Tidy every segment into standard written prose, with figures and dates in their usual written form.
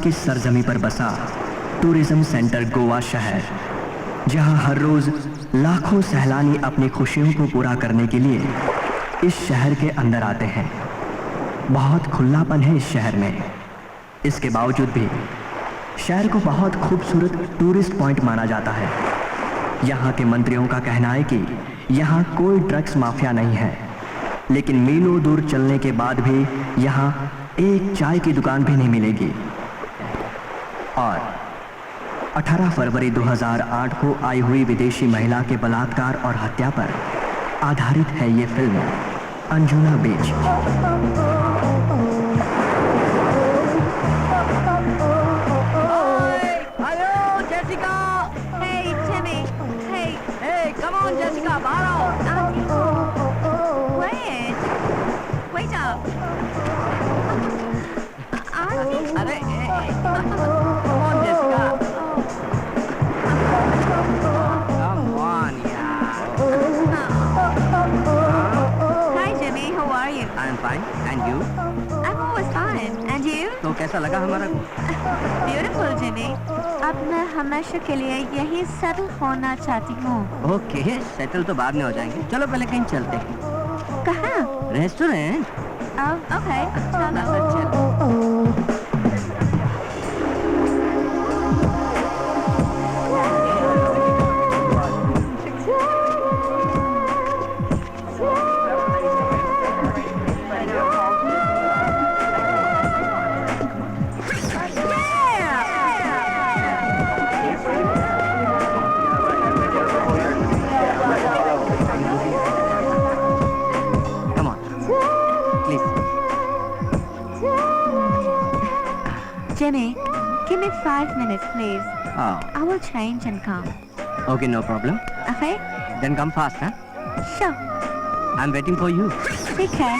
की सरजमी पर बसा टूरिज्म सेंटर गोवा शहर, जहां हर रोज लाखों सैलानी अपनी खुशियों को पूरा करने के लिए इस शहर के अंदर आते हैं। बहुत खुलापन है इस शहर में। इसके बावजूद भी शहर को बहुत खूबसूरत टूरिस्ट पॉइंट माना जाता है। यहाँ के मंत्रियों का कहना है कि यहाँ कोई ड्रग्स माफिया नहीं है, लेकिन मीलों दूर चलने के बाद भी यहाँ एक चाय की दुकान भी नहीं मिलेगी। और 18 फरवरी 2008 को आई हुई विदेशी महिला के बलात्कार और हत्या पर आधारित है ये फिल्म अंजुना बीच। Jessica, wait up. अरे, come on, Jessica. Come on, यार. Hi Jimmy, how are you? I'm fine, and you? I'm always fine. And you? तो कैसा लगा हमारा? Beautiful Jimmy. अब मैं हमेशा के लिए यही सेटल होना चाहती हूँ। ओके, सेटल तो बाद में हो जाएंगे। चलो पहले कहीं चलते हैं। कहाँ? रेस्टोरेंट। ओके, चलो। Jimmy, give me 5 minutes, please. Oh. I will change and come. Okay, no problem. Okay? Then come fast, huh? Sure. I'm waiting for you. Take care.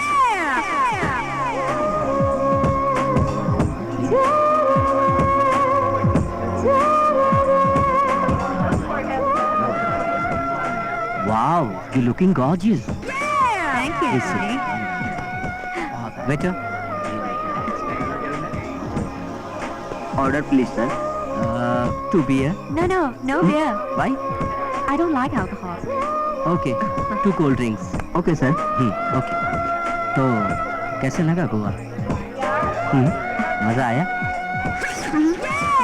Wow, you're looking gorgeous. Thank you, Jimmy. Waiter. Order please, sir. 2 beer. No beer. Why? I don't like alcohol. Okay, 2 cold drinks. Okay, sir. Okay. तो कैसे लगा गोवा? मजा आया?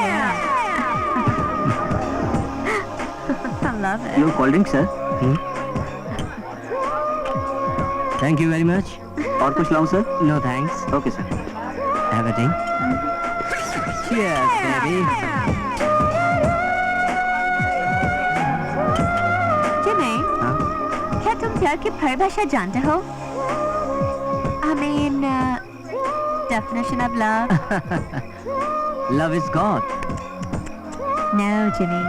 Yeah. I love it. Your cold drink, sir. Thank you very much. और कुछ लाऊं, sir? No thanks. Okay, sir. Have a drink. Cheers, baby. Jimmy, हाँ? क्या तुम प्यार की परिभाषा जानते हो? I mean, definition of love. Love is God. No, Jimmy.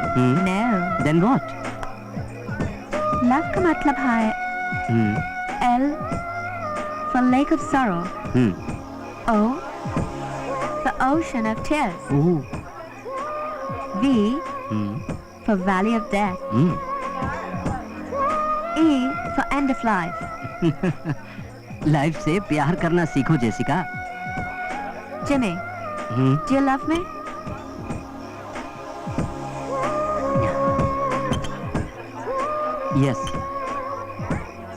No. Then what? Love का मतलब है L for lake of sorrow. O for ocean of tears. Oh. V for valley of death. E for end of life. Life से प्यार करना सीखो Jessica. Jimmy, do you love me? Yes.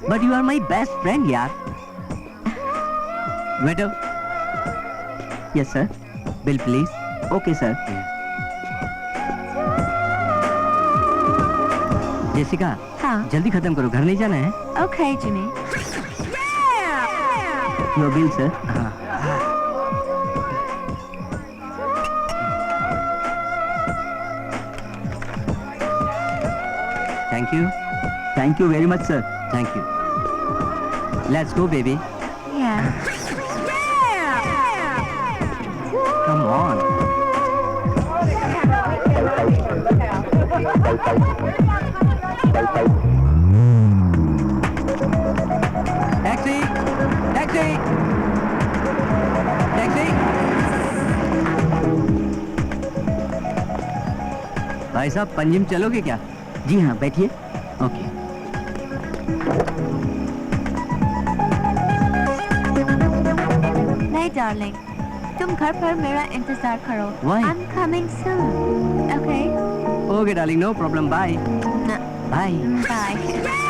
But you are my best friend, यार. Waiter. Yes, sir. Bill, please. Okay, sir. Jessica, हाँ. जल्दी खत्म करो, घर नहीं जाना है? Okay, Jimmy. Your bill, sir. हाँ. Thank you. Thank you very much, sir. Thank you. Let's go, baby. Yeah. Come on. Taxi! Taxi! Taxi! भाई साहब, पंजिम चलोगे क्या? जी हाँ, बैठिए। ओके। नहीं, darling. तुम घर पर मेरा इंतजार करो। Why? I'm coming soon. Okay? Okay darling, no problem, bye No. Bye. Bye. Bye.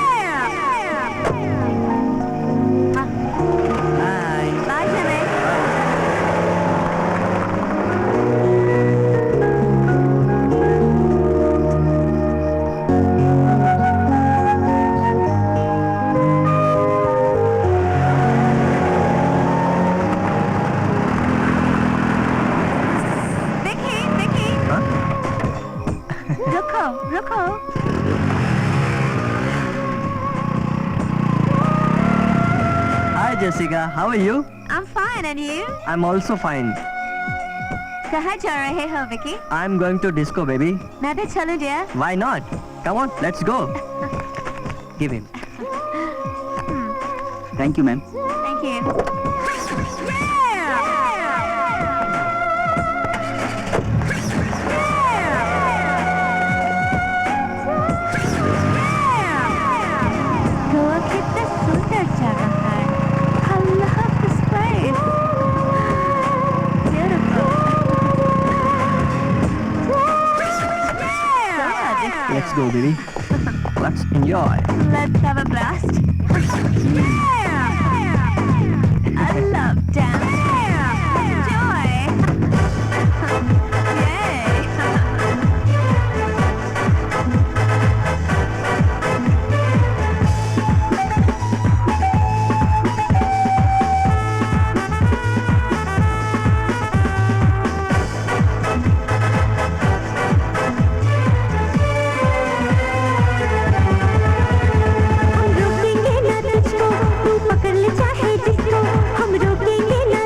Bye, Jimmy. Vicky, Vicky. हाँ? रुको, रुको। Hi Jessica, how are you? I'm fine, and you? I'm also fine. कहाँ जा रहे हो, Vicky? I'm going to disco, baby. मैं भी चलूं, dear? Why not? Come on, let's go. Give him. Thank you ma'am. Thank you. Goa कितना सुंदर जगह है। I love this place. Beautiful. Let's go, baby. Let's enjoy. Let's have a blast. I love dance. Enjoy. Yay. हम रोकेंगे ना तुझको, तू पकड़ ले चाहे जिसको। हम रोकेंगे ना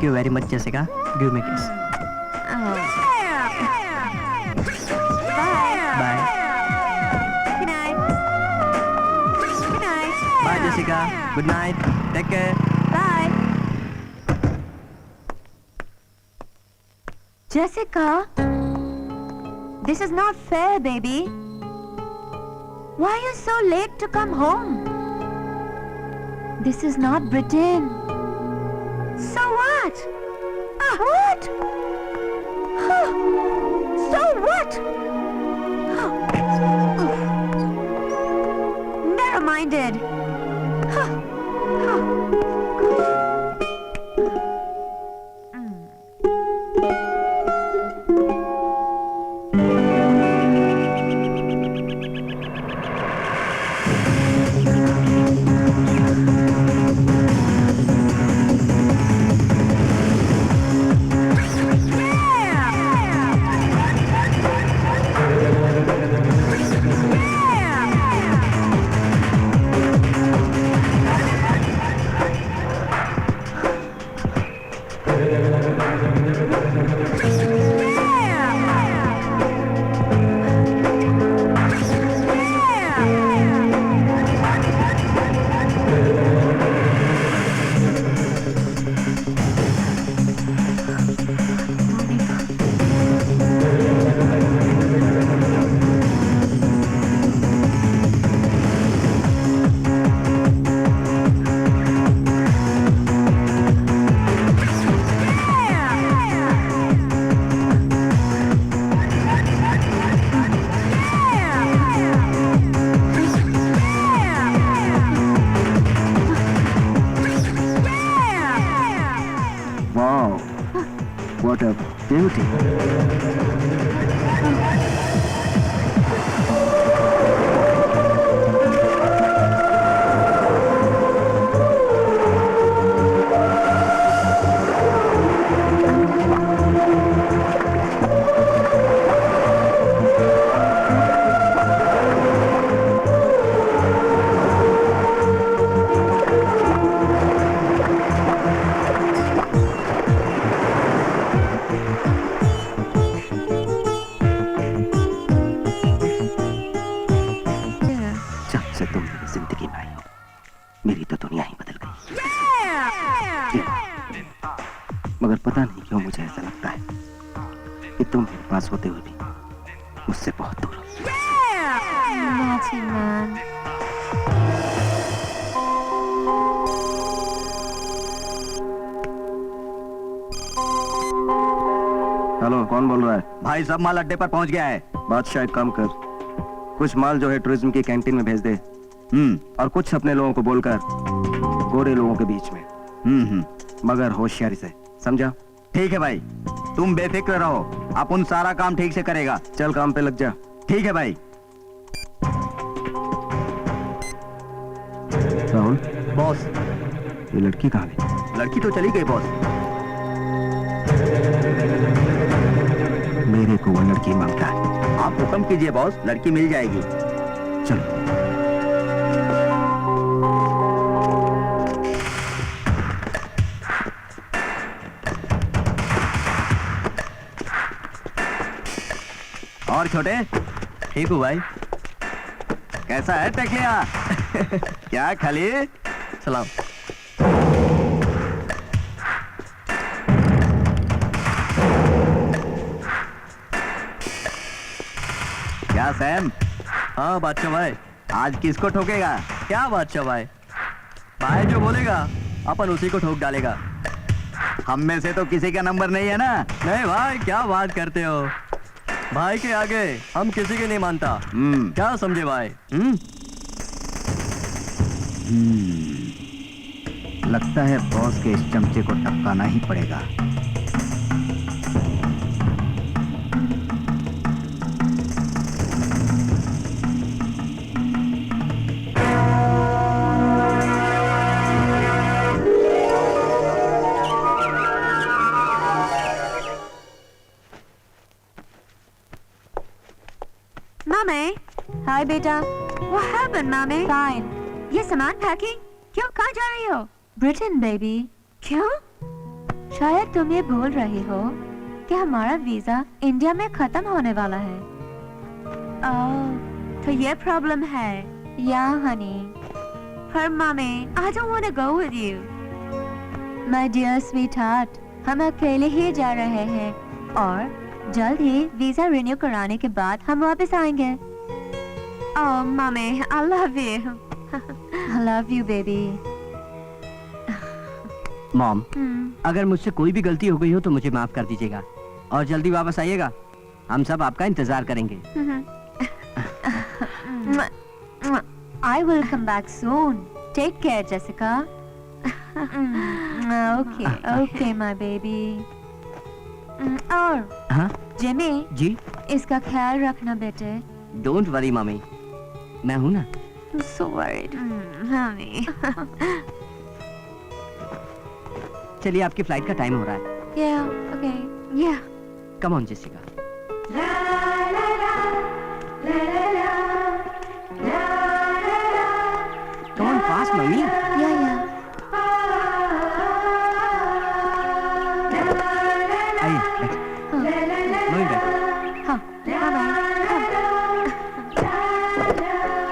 thank you very much Jessica, give me kiss. Oh. Bye. Bye Good night. Good night. Bye Jessica, good night, take care. Bye. Jessica, this is not fair, baby. Why are you so late to come home? This is not Britain. So what? What? So what? Narrow-minded. Wow, what a beauty. जब से तुम मेरी जिंदगी में आई हो, मेरी तो दुनिया ही बदल गई। मगर पता नहीं क्यों मुझे ऐसा लगता है कि तुम मेरे पास होते हुए भी मुझसे बहुत दूर हो। Naughty man. हेलो, कौन बोल रहा है? भाई सब माल अड्डे पर पहुंच गया है। बादशाह, एक काम कर, कुछ माल जो है टूरिज्म की कैंटीन में भेज दे, और कुछ अपने लोगों को बोलकर गोरे लोगों के बीच में, मगर होशियारी से, समझा? ठीक है भाई, तुम बेफिक्र रहो, अपन सारा काम ठीक से करेगा। चल काम पे लग जा। ठीक है भाई। राहुल, बॉस, ये लड़की कहाँ गई? लड़की तो चली गई बॉस। मेरे को वो लड़की मांगता है। आप हुक्म कीजिए बॉस, लड़की मिल जाएगी। चलो। और छोटे, ठीक हूँ भाई। कैसा है टकलिया? क्या खाली? सलाम। क्या सैम? हाँ बादशाह भाई। आज किसको ठोकेगा? क्या बादशाह भाई? भाई जो बोलेगा अपन उसी को ठोक डालेगा। हम में से तो किसी का नंबर नहीं है ना? नहीं भाई, क्या बात करते हो? भाई के आगे हम किसी के नहीं मानता। क्या समझे भाई? लगता है बॉस के इस चमचे को टपकाना ही पड़ेगा। Mommy, hi बेटा. What happened, mommy? Fine. ये सामान पैकिंग? क्यों, कहाँ जा रही हो? Britain, baby. क्यों? शायद तुम ये भूल रही हो कि हमारा वीजा इंडिया में खत्म होने वाला है। ओह, तो ये प्रॉब्लम है। या हनी, पर mummy, I don't want to go with you. My dear sweetheart, हम अकेले ही जा रहे हैं और जल्द ही वीजा रिन्यू कराने के बाद हम वापस आएंगे। Oh, mummy, I love you. I love you, baby. Mom, अगर मुझसे कोई भी गलती हो गई हो तो मुझे माफ कर दीजिएगा और जल्दी वापस आइएगा। हम सब आपका इंतजार करेंगे। I will come back soon. Take care, Jessica. Okay, okay, my baby. और हाँ जिमी, जी, इसका ख्याल रखना बेटे। डोंट वरी मम्मी, मैं हूँ ना। I'm so worried. Honey. चलिए, आपकी फ्लाइट का टाइम हो रहा है। Yeah, okay. Yeah. Come on Jessica. Come on fast mummy. Yeah, yeah. आइए, मम्मी बैठ। हाँ, bye-bye.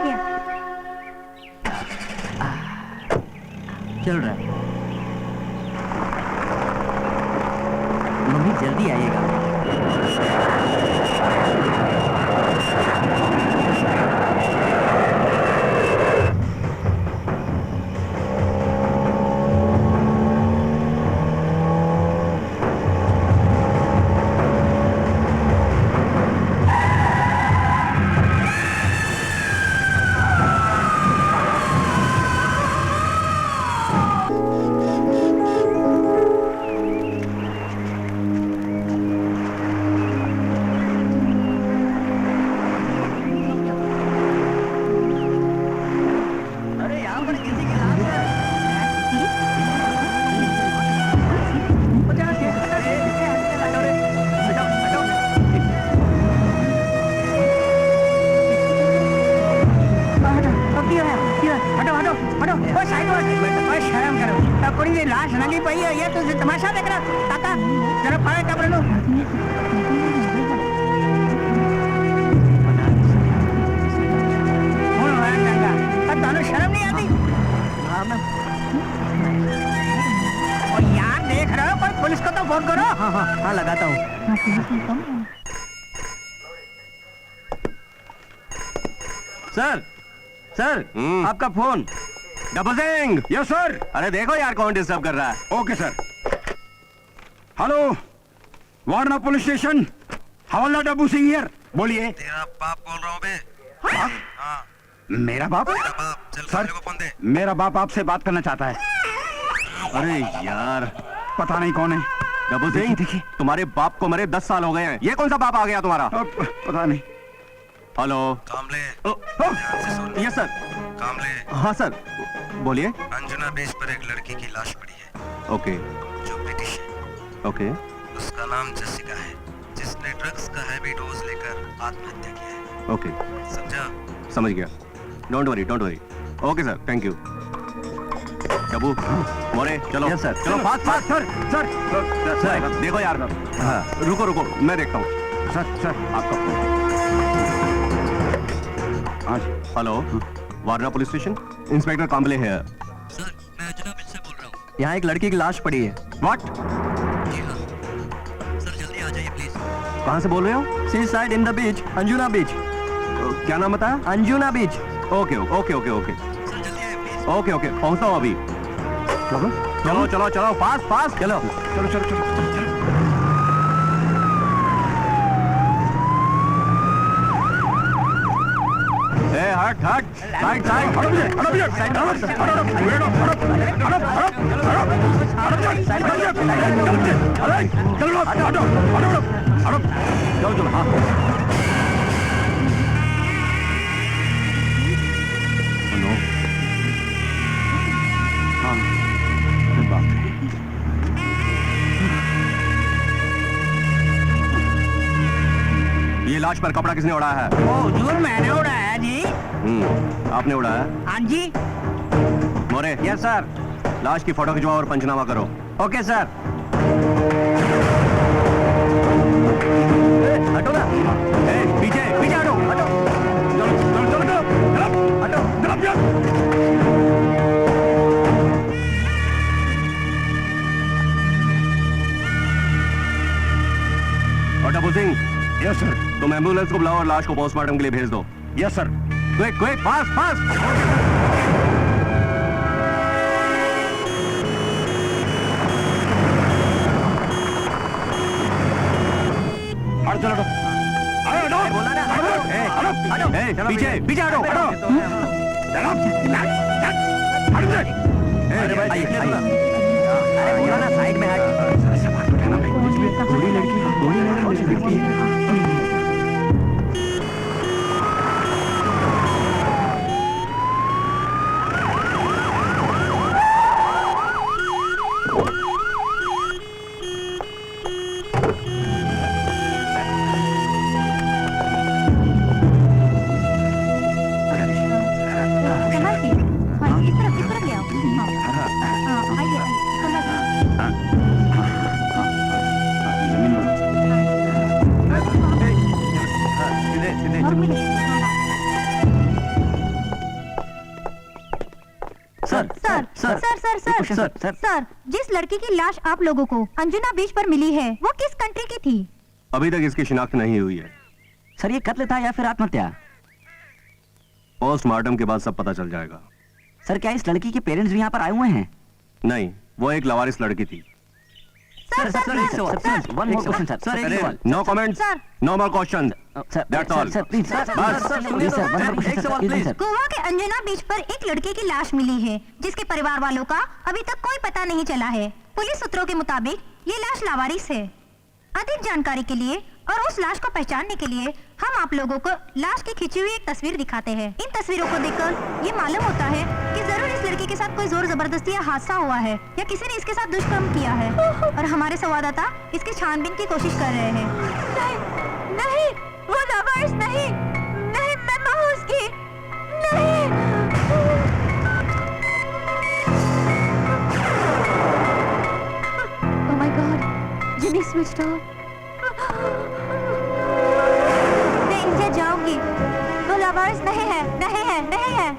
Here. चल रहा है। मम्मी जल्दी आइएगा। लाश नंगी पई है, ये तो तमाशा देख रहा। काका जरा फाड़े कपड़े लो। तानू शर्म नहीं आती? और यार देख रहे हो, कोई पुलिस को तो फोन करो। हाँ लगाता हूँ। सर सर आपका फोन। डबल सिंह। Yes sir. अरे देखो यार कौन डिस्टर्ब कर रहा है। Okay sir. Hello, Warna police station, हवलदार डब्बू सिंह हियर। बोलिए। तेरा बाप बोल रहा हूँ बे। हाँ? हाँ, मेरा बाप? तेरा बाप। चल सर, को फोन दे। मेरा बाप आपसे बात करना चाहता है। अरे यार, पता नहीं कौन है। डबल सिंह, देखिए। तुम्हारे बाप को मरे 10 साल हो गए हैं। ये कौन सा बाप आ गया तुम्हारा? पता नहीं। हेलो। कामले, ओ, ध्यान से सुन। Yes sir. कामले, हाँ सर, बोलिए। अंजुना बीच पर एक लड़की की लाश पड़ी है ओके जो ब्रिटिश है। ओके उसका नाम जेसिका है, जिसने ड्रग्स का हैवी डोज लेकर आत्महत्या किया है। ओके, समझा? समझ गया। Don't worry don't worry. Okay sir, thank you. Dabbu, More, चलो। Yes sir. चलो फास्ट फास्ट। सर सर देखो यार। हाँ, रुको रुको, मैं देखता हूँ। सर आपका फोन। हाँ hello, Warna police station, inspector Kamble है। सर, मैं अंजुना बीच से बोल रहा हूँ। यहाँ एक लड़की की लाश पड़ी है। व्हाट? जी हाँ। सर जल्दी आ जाइए प्लीज। कहाँ से बोल रहे हो? Seaside in the beach, Anjuna beach. क्या नाम बताया? Anjuna beach. Okay okay okay okay sir जल्दी आइए प्लीज। ओके ओके, पहुँचता हूँ अभी। चलो चलो चलो, फास्ट फास्ट चलो। चलो चलो चलो। ए हट हट, साइड साइड। चलो चलो। हाँ नो, हाँ बात है। ये लाश पर कपड़ा किसने उड़ाया है? ओ हुजूर, मैंने उड़ाया जी। आपने उड़ाया? हाँ जी। मोरे। Yes sir. लाश की फोटो खिंचवाओ और पंचनामा करो। Okay sir. Yes sir. तुम एम्बुलेंस को बुलाओ और लाश को पोस्टमार्टम के लिए भेज दो। Yes sir. Quick quick fast fast. हट चलो, पीछे पीछे हटो। अरे भाई आइए आइए। अरे बोला ना साइड में हट। बूढ़ी लड़की मुझे दिखती है। संभाल के। हाँ, इस तरफ ले आओ। हाँ, आइए, संभाल के। और मिलिए। सर सर सर, जिस लड़की की लाश आप लोगों को अंजुना बीच पर मिली है वो किस कंट्री की थी? अभी तक इसकी शिनाख्त नहीं हुई है। सर ये कत्ल था या फिर आत्महत्या? पोस्टमार्टम के बाद सब पता चल जाएगा। सर क्या इस लड़की के पेरेंट्स भी यहाँ पर आए हुए हैं? नहीं, वो एक लावारिस लड़की थी। Sir one more question sir. एक सवाल। No comments, sir. No more question. Sir That's all. Sir please sir please sir one more question sir. Goa के अंजुना बीच पर एक लड़के की लाश मिली है जिसके परिवार वालों का अभी तक कोई पता नहीं चला है। पुलिस सूत्रों के मुताबिक ये लाश लावारिस है। अधिक जानकारी के लिए और उस लाश को पहचानने के लिए हम आप लोगों को लाश की खींची हुई एक तस्वीर दिखाते हैं। इन तस्वीरों को देखकर ये मालूम होता है कि जरूर इस लड़की के साथ कोई जोर जबरदस्ती या हादसा हुआ है या किसी ने इसके साथ दुष्कर्म किया है और हमारे संवाददाता इसकी छानबीन की कोशिश कर रहे हैं। नहीं, नहीं, वो लावारिस नहीं, नहीं, मैं माँ हूँ उसकी, नहीं। Oh my God, Jimmy switched off. मैं इनसे जाऊंगी। वो लावारिस नहीं है, नहीं है, नहीं है।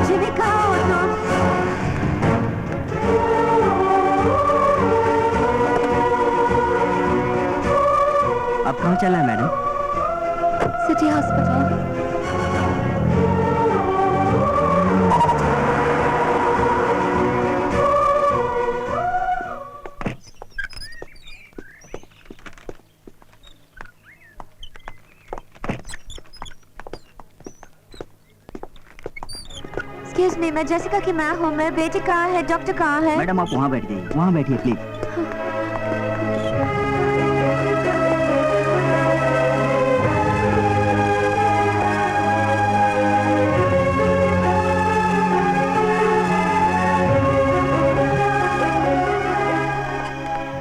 जिमी कहाँ हो तुम? अब कहाँ चला है madam? City hospital. Excuse me, मैं जेसिका की माँ हूँ। मेरे बेटी कहाँ है? डॉक्टर कहाँ है? मैडम आप वहाँ बैठ जाइए, वहाँ बैठिए please.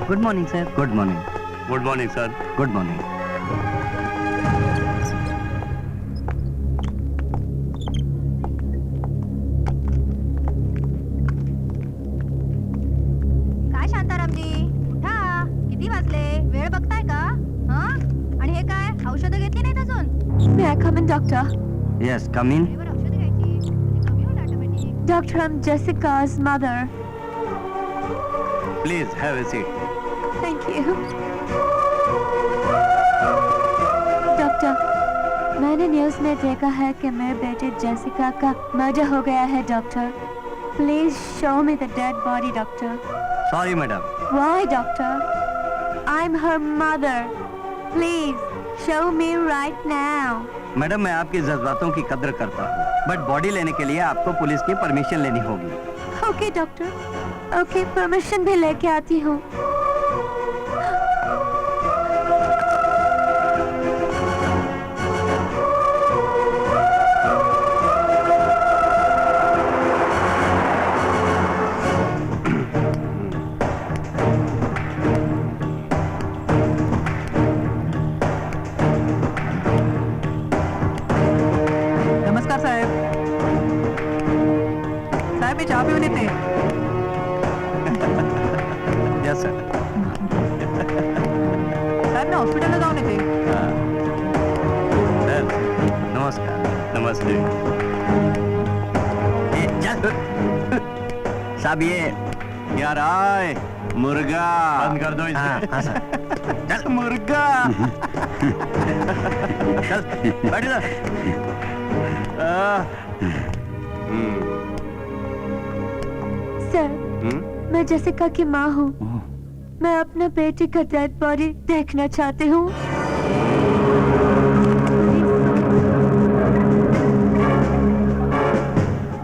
Good morning sir. Good morning. Good morning sir. Good morning. काय शांतारामजी, उठा. किती वाजले? वेळ बघताय का? हं? आणि हे काय, औषधं घेतली नाहीत अजून? May I come in, doctor? Yes come in. वेळेवर औषधं घ्यायची. म्हणजे कमी होईल automatic. Doctor, I'm Jessica's mother. Please have a seat. Thank you. Doctor, मैंने न्यूज़ में देखा है कि मेरे बेटे जेसिका का मर्डर हो गया है doctor. Please show me the dead body doctor. Sorry madam. Why doctor? I'm her mother. Please show me right now. Madam मैं आपके जज्बातों की कद्र करता हूँ बट बॉडी लेने के लिए आपको पुलिस की परमिशन लेनी होगी। ओके डॉक्टर, ओके, परमिशन भी लेके आती हूँ। साहेब मी चहा पिऊन येते. Yes sir. साहेब मी हॉस्पिटलला जाऊन येते. नमस्कार. नमस्ते. साहब ये यार आए मुर्गा बंद कर दो इसे. हाँ सर. चल मुर्गा. चल बैठ जा. सर, मैं जैसिका की माँ हूँ. मैं अपना बेटे का डेड बॉडी देखना चाहती हूँ.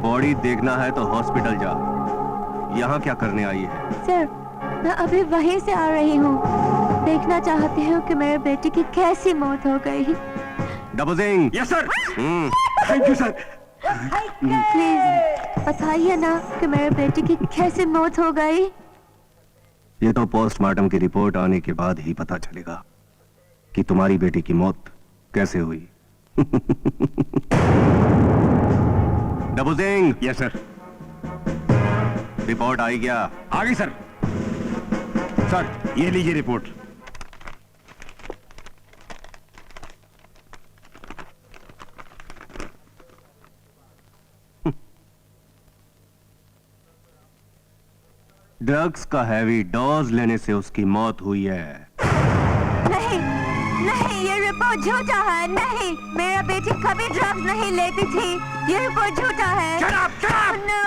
बॉडी देखना है तो हॉस्पिटल जा. यहाँ क्या करने आई है? सर, मैं अभी वहीं से आ रही हूँ. देखना चाहती हूँ कि मेरे बेटे की कैसी मौत हो गई. Double Singh. Yes sir. Thank you sir. Please बताइए ना कि मेरे बेटे की कैसी मौत हो गई. ये तो पोस्टमार्टम की रिपोर्ट आने के बाद ही पता चलेगा कि तुम्हारी बेटी की मौत कैसे हुई. Double Singh. Yes sir. Report आई क्या? आ गई सर. सर ये लीजिए रिपोर्ट. ड्रग्स का हैवी डोज लेने से उसकी मौत हुई है. नहीं, नहीं, ये रिपोर्ट झूठा है. नहीं, मेरा बेटी कभी ड्रग्स नहीं लेती थी. ये रिपोर्ट झूठा है. Shut up, shut up! No.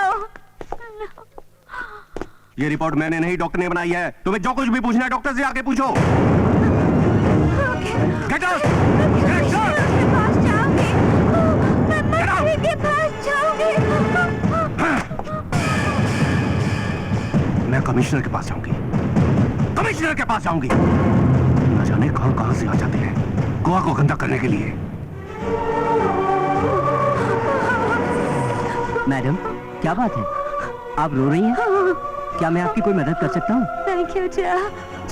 ये रिपोर्ट मैंने नहीं, डॉक्टर ने बनाई है. तुम्हें जो कुछ भी पूछना है डॉक्टर से आके पूछो. Okay. Get out. मैं के पास जाऊंगी. मैं मंत्री के पास जाऊंगी. मैं कमिश्नर के पास जाऊंगी. कमिश्नर के पास जाऊंगी. न जाने कहां कहां से आ जाते हैं गोवा को गंदा करने के लिए. मैडम क्या बात है, आप रो रही हैं? क्या मैं आपकी कोई मदद कर सकता हूँ? थैंक यू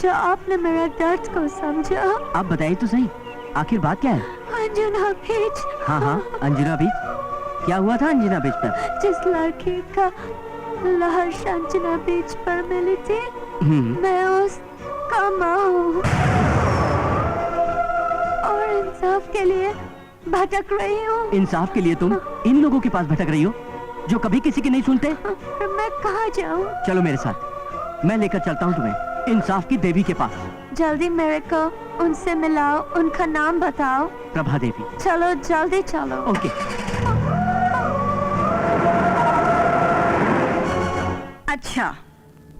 जो आपने मेरा दर्द को समझा. आप बताइए तो सही, आखिर बात क्या है? अंजुना बीच. हाँ हाँ, अंजुना बीच. क्या हुआ था अंजुना बीच पर? जिस लड़की का लाश अंजुना बीच पर मिली थी, मैं उसका माँ हूँ और इंसाफ के लिए भटक रही हूँ. इंसाफ के लिए तुम इन लोगों के पास भटक रही हो जो कभी किसी की नहीं सुनते? फिर मैं कहाँ जाऊँ? चलो मेरे साथ, मैं लेकर चलता हूँ तुम्हें इंसाफ की देवी के पास. जल्दी मेरे को उनसे मिलाओ. उनका नाम बताओ. प्रभा देवी. चलो जल्दी चलो. ओके. अच्छा,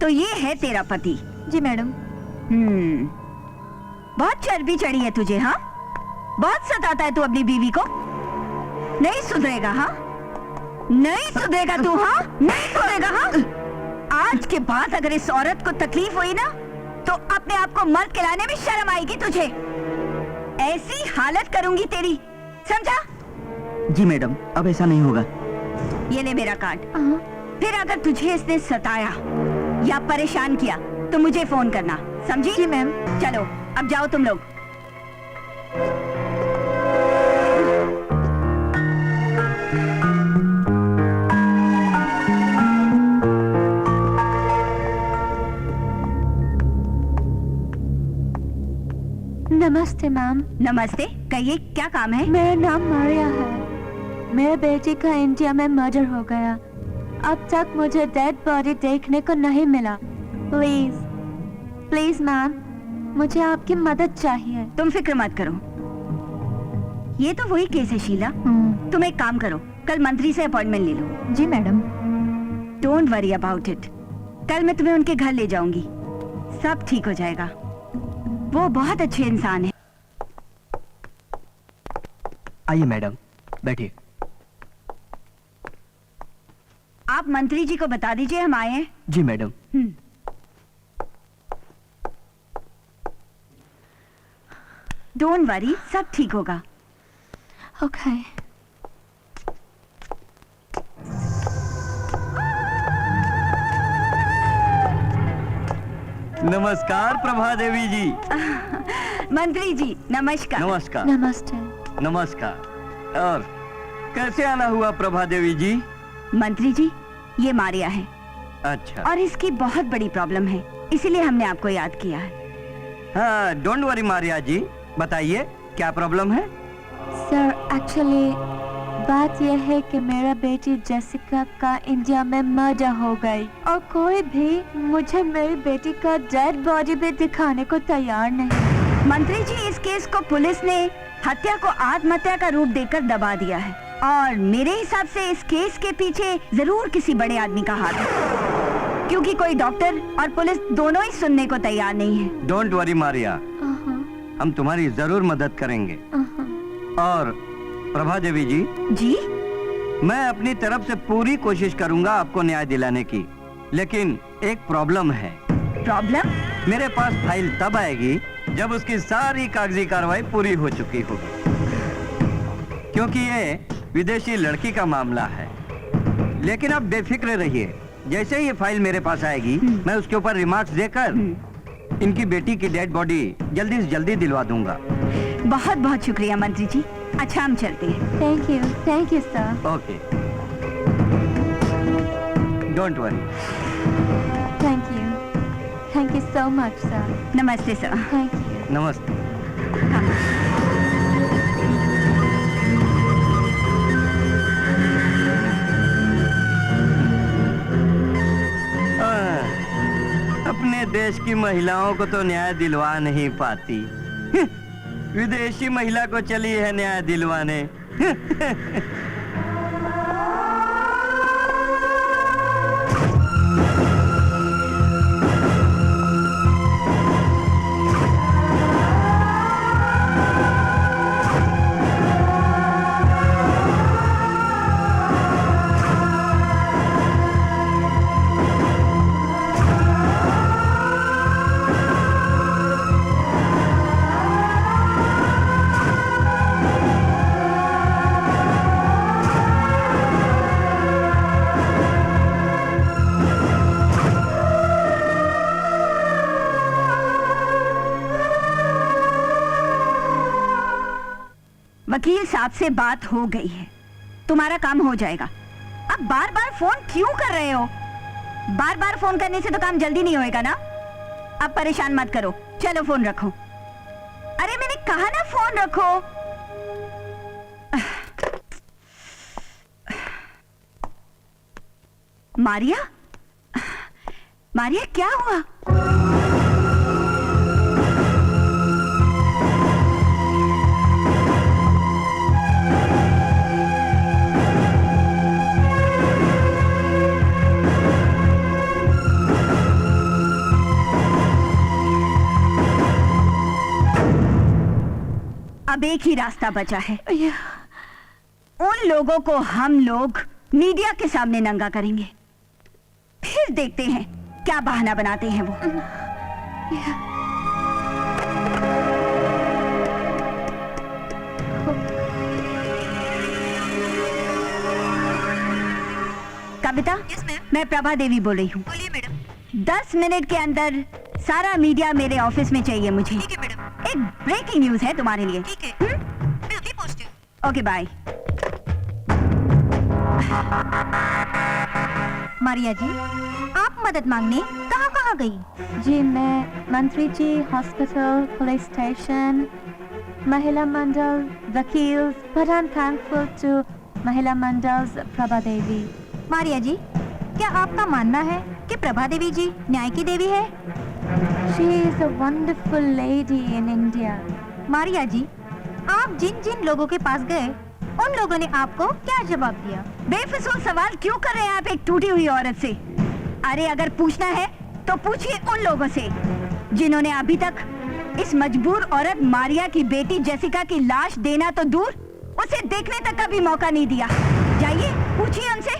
तो ये है तेरा पति? जी मैडम. बहुत चर्बी चढ़ी है तुझे. हाँ, बहुत सताता है तू अपनी बीवी को. नहीं सुधरेगा. हाँ, नहीं सुधरेगा तू. हाँ, नहीं सुधरेगा. हाँ, आज के बाद अगर इस औरत को तकलीफ हुई ना तो अपने आप को मर्द कहलाने में शर्म आएगी तुझे. ऐसी हालत करूंगी तेरी, समझा? जी मैडम, अब ऐसा नहीं होगा. ये ले मेरा कार्ड. फिर अगर तुझे इसने सताया या परेशान किया तो मुझे फोन करना, समझी? जी मैम. चलो अब जाओ तुम लोग. नमस्ते मैम. नमस्ते. कहिए क्या काम है? मेरा नाम मारिया है. मेरे बेटे का इंडिया में मर्डर हो गया. अब तक मुझे डेड बॉडी देखने को नहीं मिला. प्लीज प्लीज मैम, मुझे आपकी मदद चाहिए. तुम फिक्र मत करो, ये तो वही केस है शीला. तुम एक काम करो, कल मंत्री से अपॉइंटमेंट ले लो. जी madam. Don't worry about it. कल मैं तुम्हें उनके घर ले जाऊंगी. सब ठीक हो जाएगा. वो बहुत अच्छे इंसान है. आइए मैडम, बैठिए. आप मंत्री जी को बता दीजिए हम आए हैं. जी मैडम. डोंट वरी, सब ठीक होगा. ओके. नमस्कार प्रभा देवी जी. मंत्री जी नमस्कार. नमस्कार. नमस्ते. नमस्कार. और कैसे आना हुआ प्रभा देवी जी? मंत्री जी, ये मारिया है अच्छा। और इसकी बहुत बड़ी प्रॉब्लम है, इसीलिए हमने आपको याद किया है। हाँ, डोंट वरी मारिया जी, बताइए क्या प्रॉब्लम है? सर एक्चुअली बात यह है कि मेरा बेटी जेसिका का इंडिया में मर्डर हो गई और कोई भी मुझे मेरी बेटी का डेड बॉडी भी दिखाने को तैयार नहीं। मंत्री जी, इस केस को पुलिस ने हत्या को आत्महत्या का रूप देकर दबा दिया है और मेरे हिसाब से इस केस के पीछे जरूर किसी बड़े आदमी का हाथ है, क्योंकि कोई डॉक्टर और पुलिस दोनों ही सुनने को तैयार नहीं है। डोंट वरी मारिया, हम तुम्हारी जरूर मदद करेंगे। और प्रभा देवी जी, मैं अपनी तरफ से पूरी कोशिश करूंगा आपको न्याय दिलाने की, लेकिन एक प्रॉब्लम है। प्रॉब्लम? मेरे पास फाइल तब आएगी जब उसकी सारी कागजी कार्रवाई पूरी हो चुकी होगी, क्योंकि ये विदेशी लड़की का मामला है। लेकिन आप बेफिक्र रहिए, जैसे ही ये फाइल मेरे पास आएगी मैं उसके ऊपर रिमार्क्स देकर इनकी बेटी की डेड बॉडी जल्दी से जल्दी दिलवा दूंगा। बहुत बहुत शुक्रिया मंत्री जी। अच्छा, हम चलते हैं। Thank you sir. Okay, don't worry. Thank you so much sir. नमस्ते सर। Thank you. नमस्ते। अपने देश की महिलाओं को तो न्याय दिलवा नहीं पाती, विदेशी महिला को चली है न्याय दिलवाने। वकील साहब से बात हो गई है, तुम्हारा काम हो जाएगा। अब बार बार फोन क्यों कर रहे हो? बार बार फोन करने से तो काम जल्दी नहीं होएगा ना। अब परेशान मत करो, चलो फोन रखो। अरे मैंने कहा ना फोन रखो। मारिया, मारिया क्या हुआ? अब एक ही रास्ता बचा है, उन लोगों को हम लोग मीडिया के सामने नंगा करेंगे, फिर देखते हैं क्या बहाना बनाते हैं वो। कविता, मैं प्रभा देवी बोल रही हूँ। बोलिए मैडम। 10 मिनट के अंदर सारा मीडिया मेरे ऑफिस में चाहिए मुझे। ठीक है मैडम। एक ब्रेकिंग न्यूज है तुम्हारे लिए। ठीक है, मैं अभी पहुंचती हूँ। Okay, bye. मारिया जी, आप मदद मांगने कहाँ कहाँ गई? जी मैं मंत्री जी, हॉस्पिटल, पुलिस स्टेशन, महिला मंडल, वकील, but I'm thankful to महिला मंडल प्रभा देवी। मारिया जी, क्या आपका मानना है कि प्रभा देवी जी न्याय की देवी है? She is a wonderful lady in India। Maria जी, आप जिन जिन लोगों के पास गए उन लोगों ने आपको क्या जवाब दिया? बेफिजूल सवाल क्यों कर रहे हैं आप एक टूटी हुई औरत से? अरे अगर पूछना है तो पूछिए उन लोगों से जिन्होंने अभी तक इस मजबूर औरत मारिया की बेटी जेसिका की लाश देना तो दूर, उसे देखने तक का भी मौका नहीं दिया। जाइए पूछिए उनसे,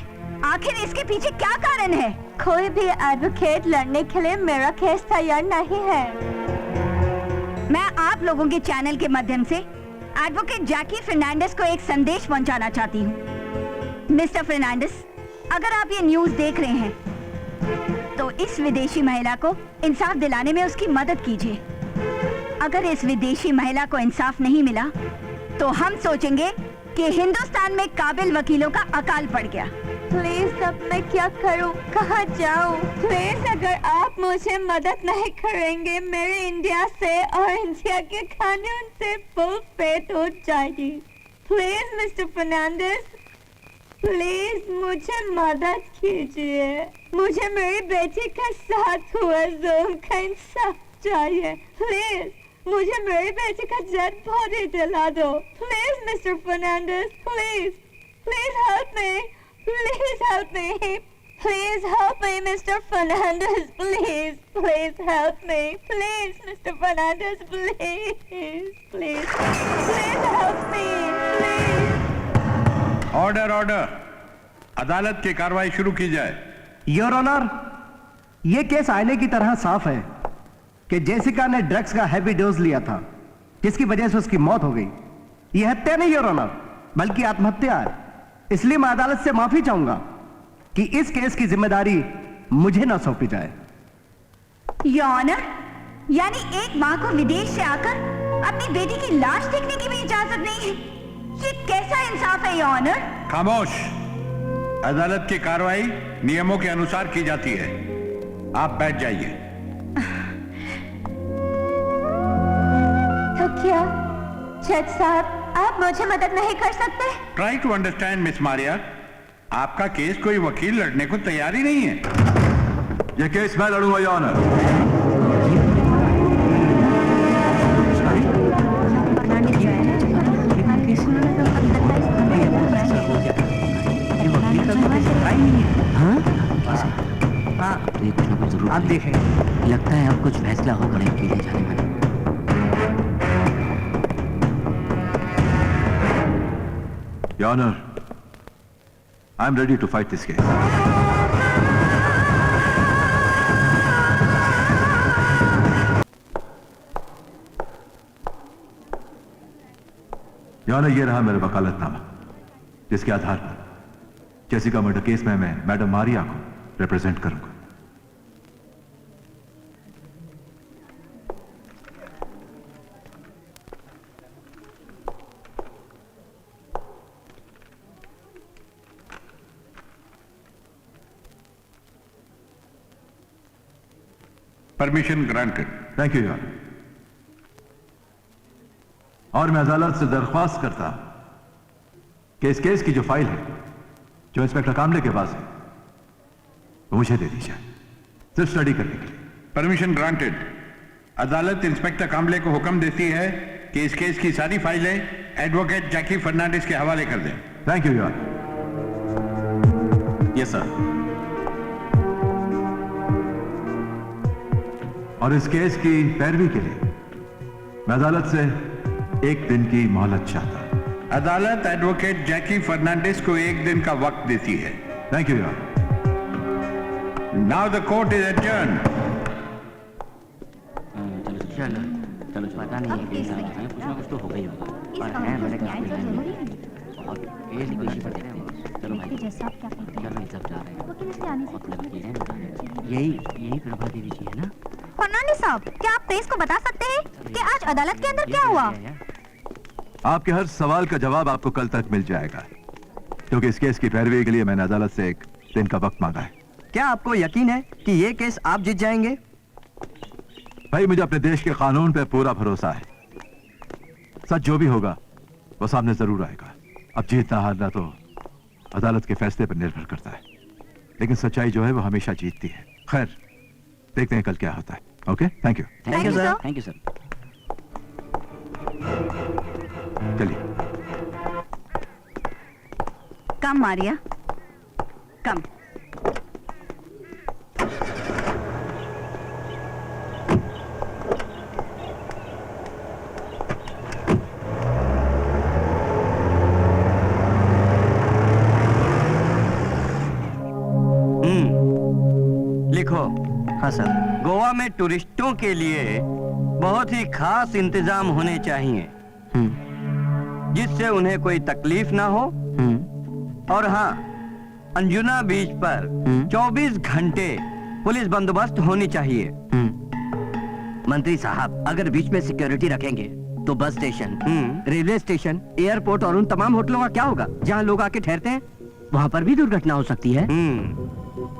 आखिर इसके पीछे क्या कारण है? कोई भी एडवोकेट लड़ने के लिए मेरा केस तैयार नहीं है। मैं आप लोगों के चैनल के माध्यम से एडवोकेट जैकी फर्नांडिस को एक संदेश पहुंचाना चाहती हूं। मिस्टर फर्नांडिस, अगर आप ये न्यूज़ देख रहे हैं तो इस विदेशी महिला को इंसाफ दिलाने में उसकी मदद कीजिए। अगर इस विदेशी महिला को इंसाफ नहीं मिला तो हम सोचेंगे कि हिंदुस्तान में काबिल वकीलों का अकाल पड़ गया। प्लीज अब मैं क्या करूं, कहाँ जाऊं? प्लीज अगर आप मुझे मदद नहीं करेंगे, मेरे इंडिया से और इंडिया के कानून से फुल पेट हो जाएगी। प्लीज मिस्टर फर्नांडिस, प्लीज मुझे मदद कीजिए। मुझे मेरी बेटी के साथ हुआ जुल्म का इंसाफ चाहिए। प्लीज मुझे मेरी बेटी का डेड बॉडी दिला दो। Please mister Fernandes, please please help me, please help me, please help me mister Fernandes, please please help me, please mister Fernandes, please please please help me, please. Order order, अदालत की कार्रवाई शुरू की जाए। Your honour, ये case आईने की तरह साफ है कि जेसिका ने ड्रग्स का हैवी डोज लिया था, जिसकी वजह से उसकी मौत हो गई। यह हत्या नहीं योर ऑनर, बल्कि आत्महत्या है। इसलिए मैं अदालत से माफी चाहूंगा कि इस केस की जिम्मेदारी मुझे ना सौंपी जाए। योर ऑनर, यानी एक माँ को विदेश से आकर अपनी बेटी की लाश देखने की भी इजाजत नहीं है। ये कैसा इंसाफ है योर ऑनर? खामोश। अदालत की कार्रवाई नियमों के अनुसार की जाती है। आप बैठ जाइए। तो क्या जज साहब, आप मुझे मदद नहीं कर सकते? Try to understand miss Maria, आपका केस कोई वकील लड़ने को तैयार ही नहीं है। यह केस मैं लड़ूंगा योर ऑनर। आप देखेंगे, लगता है अब कुछ फैसला होगा ले जाने में। Your Honor, I am ready to fight this case. Your Honor, ये रहा मेरा वकालतनामा, जिसके आधार पर जेसिका मर्डर केस में मैं मैडम मारिया को रिप्रेजेंट करूंगा। Permission granted. Thank you your. और मैं अदालत से दरख्वास्त करता कि इस केस की जो फाइल है, जो इंस्पेक्टर कामले के पास है, वो मुझे दे दी जाए, सिर्फ स्टडी करने के लिए। Permission granted. अदालत इंस्पेक्टर कामले को हुक्म देती है कि इस केस की सारी फाइलें एडवोकेट जैकी फर्नांडिस के हवाले कर दें। Thank you your. Yes sir. और इस केस की पैरवी के लिए मैं अदालत से एक दिन की मोहलत चाहता। अदालत एडवोकेट जैकी फर्नांडिस को एक दिन का वक्त देती है। Thank you your. Now the court is adjourn. चलो चलो, पता नहीं कुछ ना कुछ तो हो गई होगा, और है बड़े और केस को इसी पर देखते हैं। चलो भाई, चलो सब जा रहे हैं। यही प्रभा देवी जी है ना? फर्नांडिस साहब, क्या आप प्रेस को बता सकते हैं कि आज अदालत के अंदर क्या हुआ? आपके हर सवाल का जवाब आपको कल तक मिल जाएगा, क्योंकि इस केस की पैरवी के लिए मैंने अदालत से एक दिन का वक्त मांगा है। क्या आपको यकीन है कि ये केस आप जीत जाएंगे? भाई, मुझे अपने देश के कानून पे पूरा भरोसा है। सच जो भी होगा वो सामने जरूर आएगा। अब जीतना हारना तो अदालत के फैसले पर निर्भर करता है, लेकिन सच्चाई जो है वो हमेशा जीतती है। खैर, देखते हैं कल क्या होता है। Okay, thank you. Thank you sir. Thank you sir. चलिए। कम मारिया, कम। लिखो। हाँ सर। गोवा में टूरिस्टों के लिए बहुत ही खास इंतजाम होने चाहिए, जिससे उन्हें कोई तकलीफ ना हो। और हाँ, अंजुना बीच पर 24 घंटे पुलिस बंदोबस्त होनी चाहिए। मंत्री साहब, अगर बीच में सिक्योरिटी रखेंगे तो bus station, railway station, airport और उन तमाम होटलों का क्या होगा जहाँ लोग आके ठहरते हैं? वहाँ पर भी दुर्घटना हो सकती है।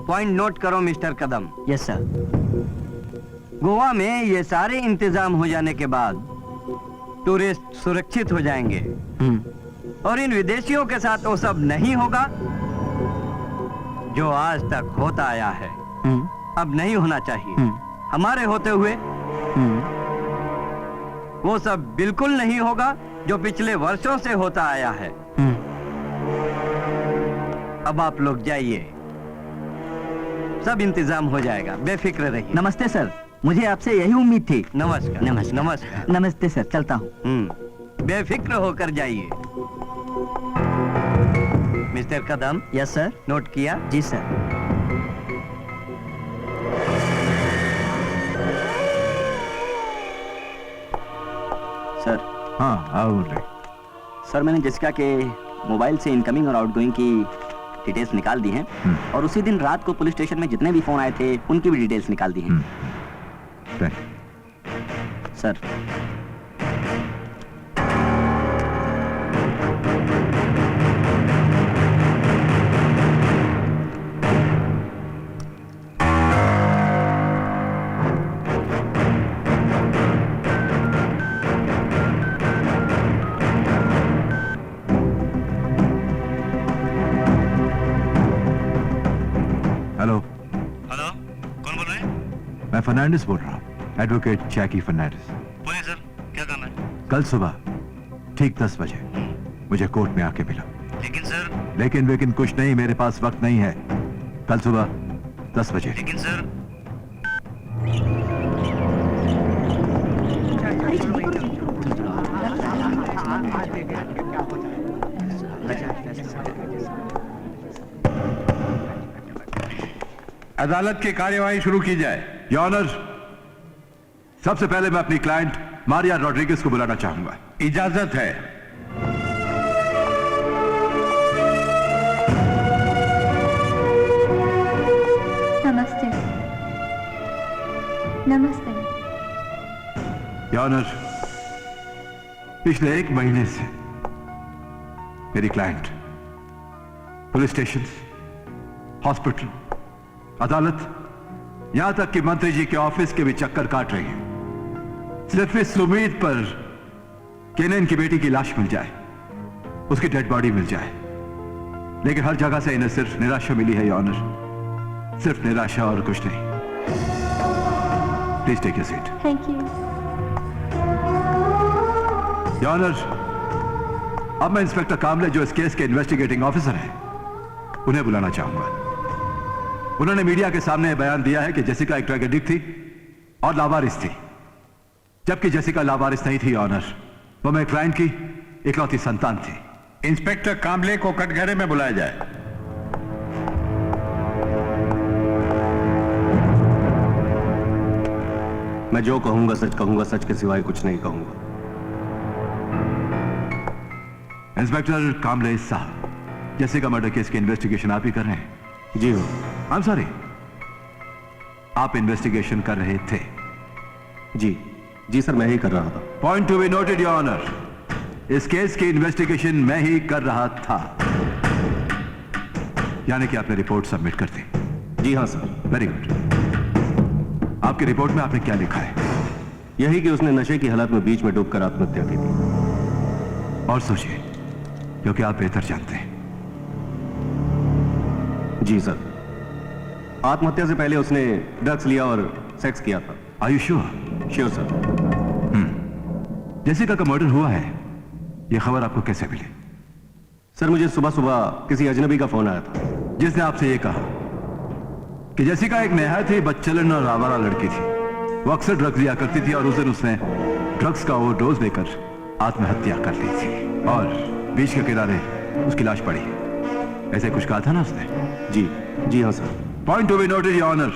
पॉइंट नोट करो mister Kadam. Yes sir. Goa में ये सारे इंतजाम हो जाने के बाद टूरिस्ट सुरक्षित हो जाएंगे और इन विदेशियों के साथ वो सब नहीं होगा जो आज तक होता आया है। अब नहीं होना चाहिए। हमारे होते हुए वो सब बिल्कुल नहीं होगा जो पिछले वर्षों से होता आया है। अब आप लोग जाइए, सब इंतजाम हो जाएगा, बेफिक्र रहिए। नमस्ते सर, मुझे आपसे यही उम्मीद थी। नमस्कार। नमस्कार। नमस्कार। नमस्ते सर, चलता हूँ। बेफिक्र होकर जाइए। Mister Kadam. Yes sir. Note किया? जी सर। सर। हाँ आओ रे। सर, मैंने जेसिका के मोबाइल से इनकमिंग और आउटगोइंग की डिटेल्स निकाल दी हैं और उसी दिन रात को पुलिस स्टेशन में जितने भी फोन आए थे उनकी भी डिटेल्स निकाल दी हैं। सर। हेलो। हेलो, कौन बोल रहे हैं? मैं फर्नांडिस बोल रहा हूँ, एडवोकेट जैकी फर्नांडिस। बोलिए सर, क्या काम है? कल सुबह ठीक 10 बजे मुझे कोर्ट में आके मिला। लेकिन सर। लेकिन कुछ नहीं, मेरे पास वक्त नहीं है। कल सुबह 10 बजे। लेकिन सर। अदालत की कार्यवाही शुरू की जाए। योर ऑनर, सबसे पहले मैं अपनी क्लाइंट मारिया रॉड्रिगेज को बुलाना चाहूंगा। इजाजत है। नमस्ते। नमस्ते। योर ऑनर, पिछले 1 महीने से मेरी क्लाइंट पुलिस स्टेशन, हॉस्पिटल, अदालत, यहां तक कि मंत्री जी के ऑफिस के भी चक्कर काट रही है, सिर्फ इस उम्मीद पर कि इन्हें इनकी बेटी की लाश मिल जाए, उसकी डेड बॉडी मिल जाए। लेकिन हर जगह से इन्हें सिर्फ निराशा मिली है योर ऑनर, सिर्फ निराशा और कुछ नहीं। Please take your seat. Thank you. Your honour, अब मैं इंस्पेक्टर कामले, जो इस केस के इन्वेस्टिगेटिंग ऑफिसर हैं, उन्हें बुलाना चाहूंगा। उन्होंने मीडिया के सामने बयान दिया है कि जेसिका एक ड्रग एडिक्ट थी और लावारिस थी, जबकि जेसिका लावारिस नहीं थी ऑनर। वो मेरे क्लाइंट की इकलौती संतान थी। इंस्पेक्टर कामले को कटघरे में बुलाया जाए। मैं जो कहूंगा सच के सिवाय कुछ नहीं कहूंगा। इंस्पेक्टर कामले साहब, जेसिका मर्डर केस की इन्वेस्टिगेशन आप ही कर रहे हैं? जी हो। आई एम सॉरी, आप इन्वेस्टिगेशन कर रहे थे? जी सर, मैं ही कर रहा था। Point to be noted your honour, इस केस की इन्वेस्टिगेशन मैं ही कर रहा था। यानी कि आपने रिपोर्ट सबमिट कर दी? जी हाँ सर। Very good. आपकी रिपोर्ट में आपने क्या लिखा है? यही कि उसने नशे की हालत में बीच में डूबकर आत्महत्या की थी। और सोचिए, क्योंकि आप बेहतर जानते हैं। जी सर, आत्महत्या से पहले उसने ड्रग्स लिया और सेक्स किया था। Are you sure? Sure sir. Jessica का मर्डर हुआ है, यह खबर आपको कैसे मिली? सर, मुझे सुबह सुबह किसी अजनबी का फोन आया था, जिसने आपसे यह कहा कि जेसिका एक नहायत ही बदचलन और आवारा लड़की थी। वो अक्सर ड्रग्स लिया करती थी और उस दिन उसने ड्रग्स का ओवरडोज लेकर आत्महत्या कर ली थी और बीच के किनारे उसकी लाश पड़ी है। ऐसे कुछ कहा था ना उसने? जी हाँ sir. Point to be noted your honour,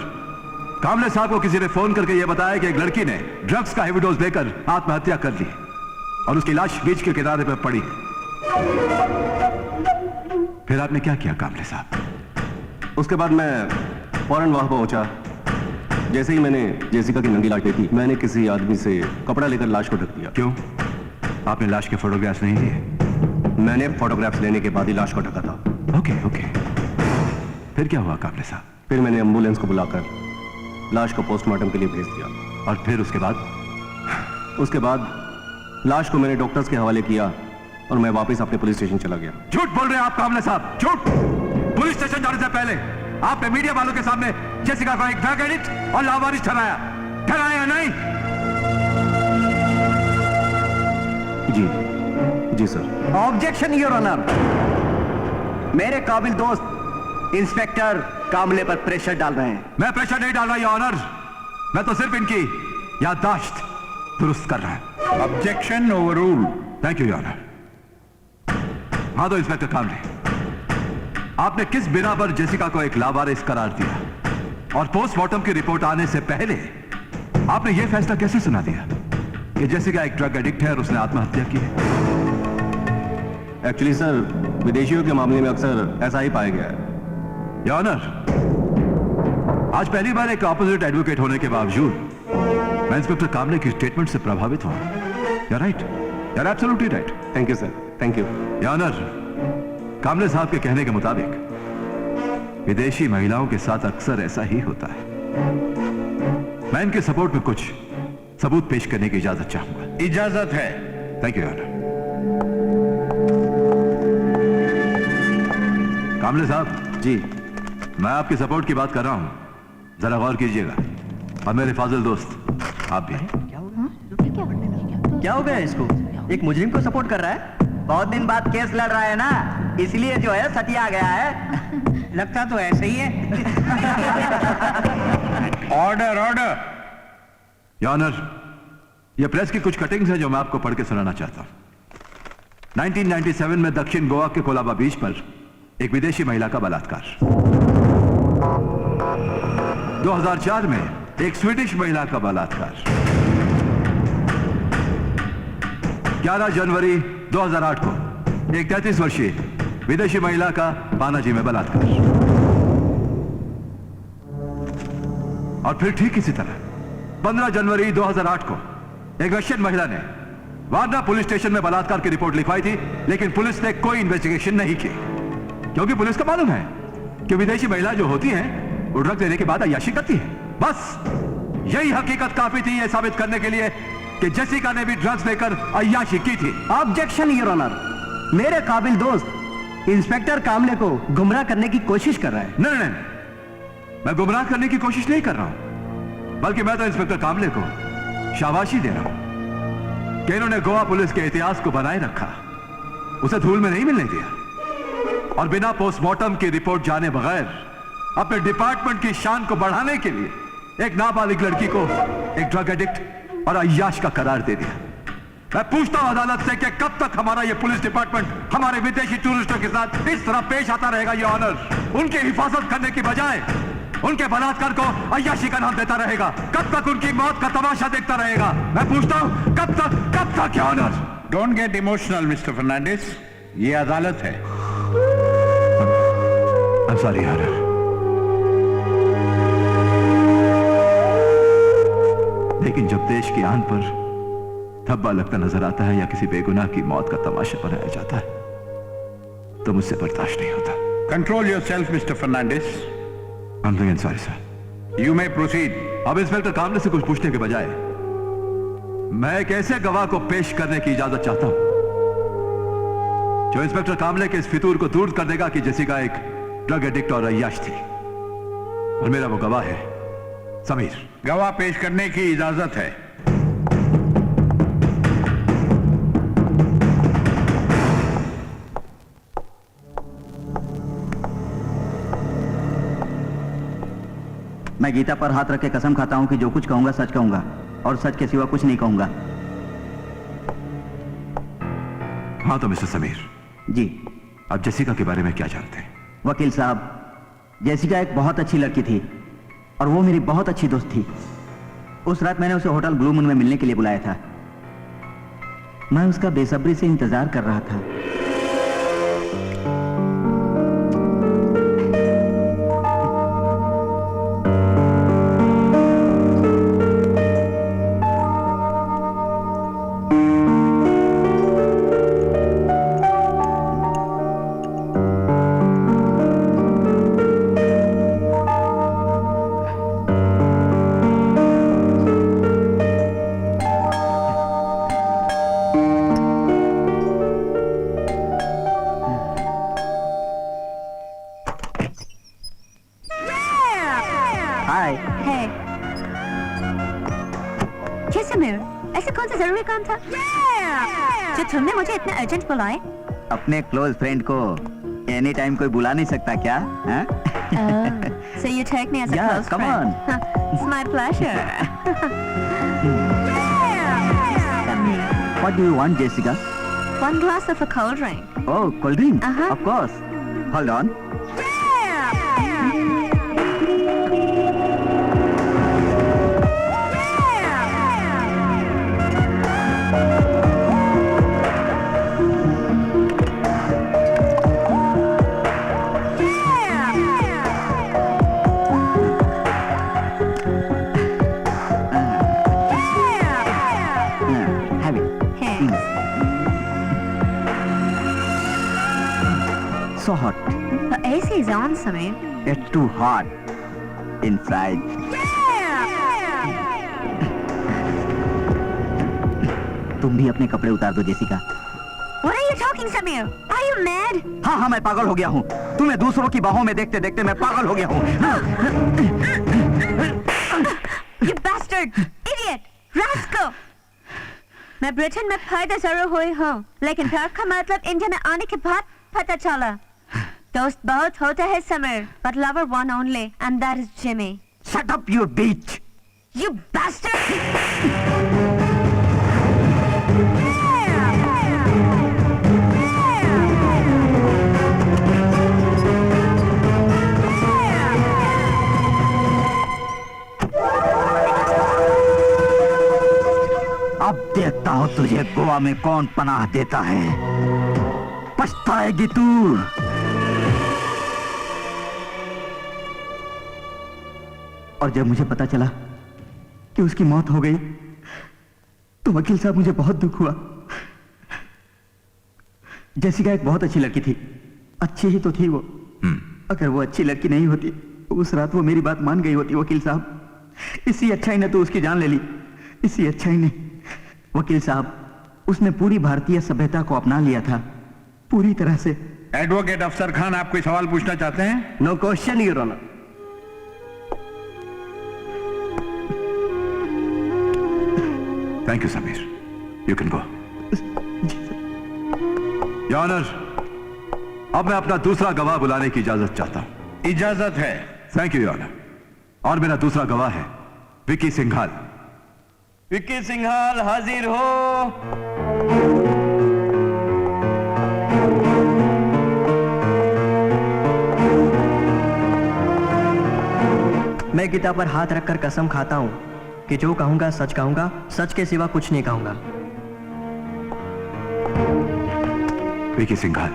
Kamle sahab को किसी ने फोन करके यह बताया कि एक लड़की ने ड्रग्स का हेवी डोज लेकर आत्महत्या कर ली और उसकी लाश बीच के किनारे पर पड़ी है। फिर आपने क्या किया कामले साहब? उसके बाद मैं फौरन वहां पहुंचा। जैसे ही मैंने जेसिका की नंगी लाश देखी, मैंने किसी आदमी से कपड़ा लेकर लाश को ढक दिया। क्यों? आपने लाश के फोटोग्राफ्स नहीं लिए? मैंने फोटोग्राफ्स लेने के बाद ही लाश को ढका था। ओके ओके, फिर क्या हुआ काबले साहब? फिर मैंने एम्बुलेंस को बुलाकर लाश को पोस्टमार्टम के लिए भेज दिया। और फिर उसके बाद? उसके बाद लाश को मैंने डॉक्टर्स के हवाले किया और मैं वापस अपने पुलिस स्टेशन चला गया। झूठ बोल रहे हैं आप काबले साहब, झूठ! पुलिस स्टेशन जाने से पहले आपने मीडिया वालों के सामने जेसिका को एक ड्रग एडिक्ट और लावारिस ठहराया या नहीं? जी सर। Objection your honour. मेरे काबिल दोस्त इंस्पेक्टर कामले पर प्रेशर डाल रहे हैं। मैं प्रेशर नहीं डाल रहा योर ऑनर, मैं तो सिर्फ इनकी याददाश्त दुरुस्त कर रहा हूं। Objection overruled. Thank you your honour. हाँ तो इंस्पेक्टर कामले, आपने किस बिना पर जेसिका को एक लावारिस करार दिया और पोस्टमार्टम की रिपोर्ट आने से पहले आपने यह फैसला कैसे सुना दिया कि जेसिका एक ड्रग एडिक्ट है और उसने आत्महत्या की है? एक्चुअली सर, विदेशियों के मामले में अक्सर ऐसा ही पाया गया है। योर ऑनर, आज पहली बार एक ऑपोजिट एडवोकेट होने के बावजूद मैं इंस्पेक्टर कामले की स्टेटमेंट से प्रभावित हुआ। You right, you are absolutely right. Thank you sir, thank you. Your honour, Kamle sahab के कहने के मुताबिक विदेशी महिलाओं के साथ अक्सर ऐसा ही होता है। मैं इनके सपोर्ट में कुछ सबूत पेश करने की इजाजत चाहूंगा। इजाजत है। Thank you your honour. Kamle sahab ji, मैं आपकी सपोर्ट की बात कर रहा हूं, जरा गौर कीजिएगा। और मेरे फाजिल दोस्त आप भी। क्या हो गया इसको? एक मुजरिम को सपोर्ट कर रहा है? बहुत दिन बाद केस लड़ रहा है ना, इसलिए जो है सटिया गया है। लगता तो ऐसे ही है। Order order. योर ऑनर, यह प्रेस की कुछ कटिंग्स हैं जो मैं आपको पढ़ के सुनाना चाहता हूं। 1997 में दक्षिण गोवा के कोलाबा बीच पर एक विदेशी महिला का बलात्कार। 2004 में एक स्वीडिश महिला का बलात्कार। 11 जनवरी 2008 को एक 33 वर्षीय विदेशी महिला का पानाजी में बलात्कार। और फिर ठीक इसी तरह 15 जनवरी 2008 को एक रशियन महिला ने वारना पुलिस स्टेशन में बलात्कार की रिपोर्ट लिखवाई थी, लेकिन पुलिस ने कोई इन्वेस्टिगेशन नहीं की, क्योंकि पुलिस को मालूम है कि विदेशी महिला जो होती हैं वो ड्रग्स लेने के बाद अय्याशी करती है। बस यही हकीकत काफी थी यह साबित करने के लिए कि जेसिका ने भी ड्रग्स लेकर अय्याशी की थी। Objection your honour. मेरे काबिल दोस्त इंस्पेक्टर कामले को गुमराह करने की कोशिश कर रहा है। नहीं नहीं, मैं गुमराह करने की कोशिश नहीं कर रहा हूं, बल्कि मैं तो इंस्पेक्टर कामले को शाबाशी दे रहा हूं कि इन्होंने गोवा पुलिस के इतिहास को बनाए रखा, उसे धूल में नहीं मिलने दिया और बिना पोस्टमार्टम की रिपोर्ट जाने बगैर अपने डिपार्टमेंट की शान को बढ़ाने के लिए एक नाबालिग लड़की को एक ड्रग एडिक्ट और अय्याश का करार दे दिया। मैं पूछता हूं अदालत से कि कब तक हमारा ये पुलिस डिपार्टमेंट हमारे विदेशी टूरिस्टों के साथ इस तरह पेश आता रहेगा? ये ऑनर, उनकी हिफाजत करने की बजाय उनके बलात्कार को अय्याशी का नाम देता रहेगा। कब तक उनकी मौत का तमाशा देखता रहेगा? मैं पूछता हूं कब तक ये honour? Don't get emotional mister Fernandes, ये अदालत है। I'm sorry, Your Honor. लेकिन जब देश की आन पर धब्बा लगता नजर आता है या किसी बेगुनाह की मौत का तमाशा बनाया जाता है तो मुझसे बर्दाश्त नहीं होता। Control yourself mister Fernandes. I'm doing sorry, sir. You may proceed. अब इंस्पेक्टर कामले से कुछ पूछने के बजाय मैं एक ऐसे गवाह को पेश करने की इजाजत चाहता हूं जो इंस्पेक्टर कामले के इस फितूर को दूर कर देगा कि जेसिका एक ड्रग एडिक्ट और अय्याश थी। और मेरा वो गवाह है समीर। गवाह पेश करने की इजाजत है। मैं गीता पर हाथ रख के कसम खाता हूं कि जो कुछ कहूंगा सच कहूंगा और सच के सिवा कुछ नहीं कहूंगा। हाँ तो मिस्टर समीर जी। आप जेसिका के बारे में क्या जानते हैं? वकील साहब, जेसिका एक बहुत अच्छी लड़की थी और वो मेरी बहुत अच्छी दोस्त थी। उस रात मैंने उसे होटल ब्लू मून में मिलने के लिए बुलाया था। मैं उसका बेसब्री से इंतजार कर रहा था। हाय। है ये समीर, ऐसा कौन सा जरूरी काम था जो तुमने मुझे इतना अर्जेंट बुलाए? अपने क्लोज फ्रेंड को एनी टाइम कोई बुला नहीं सकता क्या? हाँ? So you take me as a Yeah, close come friend. on. It's my pleasure. Samir, What do you want, Jessica? one glass of a cold drink. Oh, cold drink. Uh-huh. Of course. Hold on. Have it. Thanks. So hot. The AC is on, Samir. It's too hot inside. तुम भी अपने कपड़े उतार दो Jessica. What are you talking, Samir? Are you mad? हाँ हाँ मैं पागल हो गया हूँ। तुम्हें दूसरों की बाहों में देखते देखते मैं पागल हो गया हूँ। You bastard! Idiot! Rascal! मैं ब्रिटेन में पैदा जरूर हुई हूँ, लेकिन प्यार का मतलब इंडिया में आने के बाद पता चला। दोस्त बहुत होते हैं Samir, but lover one only, and that is Jimmy. Shut up, you bitch! You bastard! अब देखता हूँ तुझे गोवा में कौन पनाह देता है। पछताएगी तू। और जब मुझे पता चला कि उसकी मौत हो गई तो वकील साहब मुझे बहुत दुख हुआ। जेसिका एक बहुत अच्छी लड़की थी, अच्छी ही तो थी वो। अगर वो अच्छी लड़की नहीं होती उस रात वो मेरी बात मान गई होती वकील साहब। इसी अच्छाई ने तो उसकी जान ले ली, इसी अच्छाई ने। वकील साहब, उसने पूरी भारतीय सभ्यता को अपना लिया था, पूरी तरह से। एडवोकेट अफसर खान, आप कोई सवाल पूछना चाहते हैं? No question your honour. Thank you Sameer, you can go. Your honour, अब मैं अपना दूसरा गवाह बुलाने की इजाजत चाहता हूं। इजाजत है। Thank you your honour. और मेरा दूसरा गवाह है विक्की सिंघाल। विक्की सिंघाल हाजिर हो। मैं गीता पर हाथ रखकर कसम खाता हूं कि जो कहूंगा सच कहूंगा, सच के सिवा कुछ नहीं कहूंगा। विक्की सिंघाल।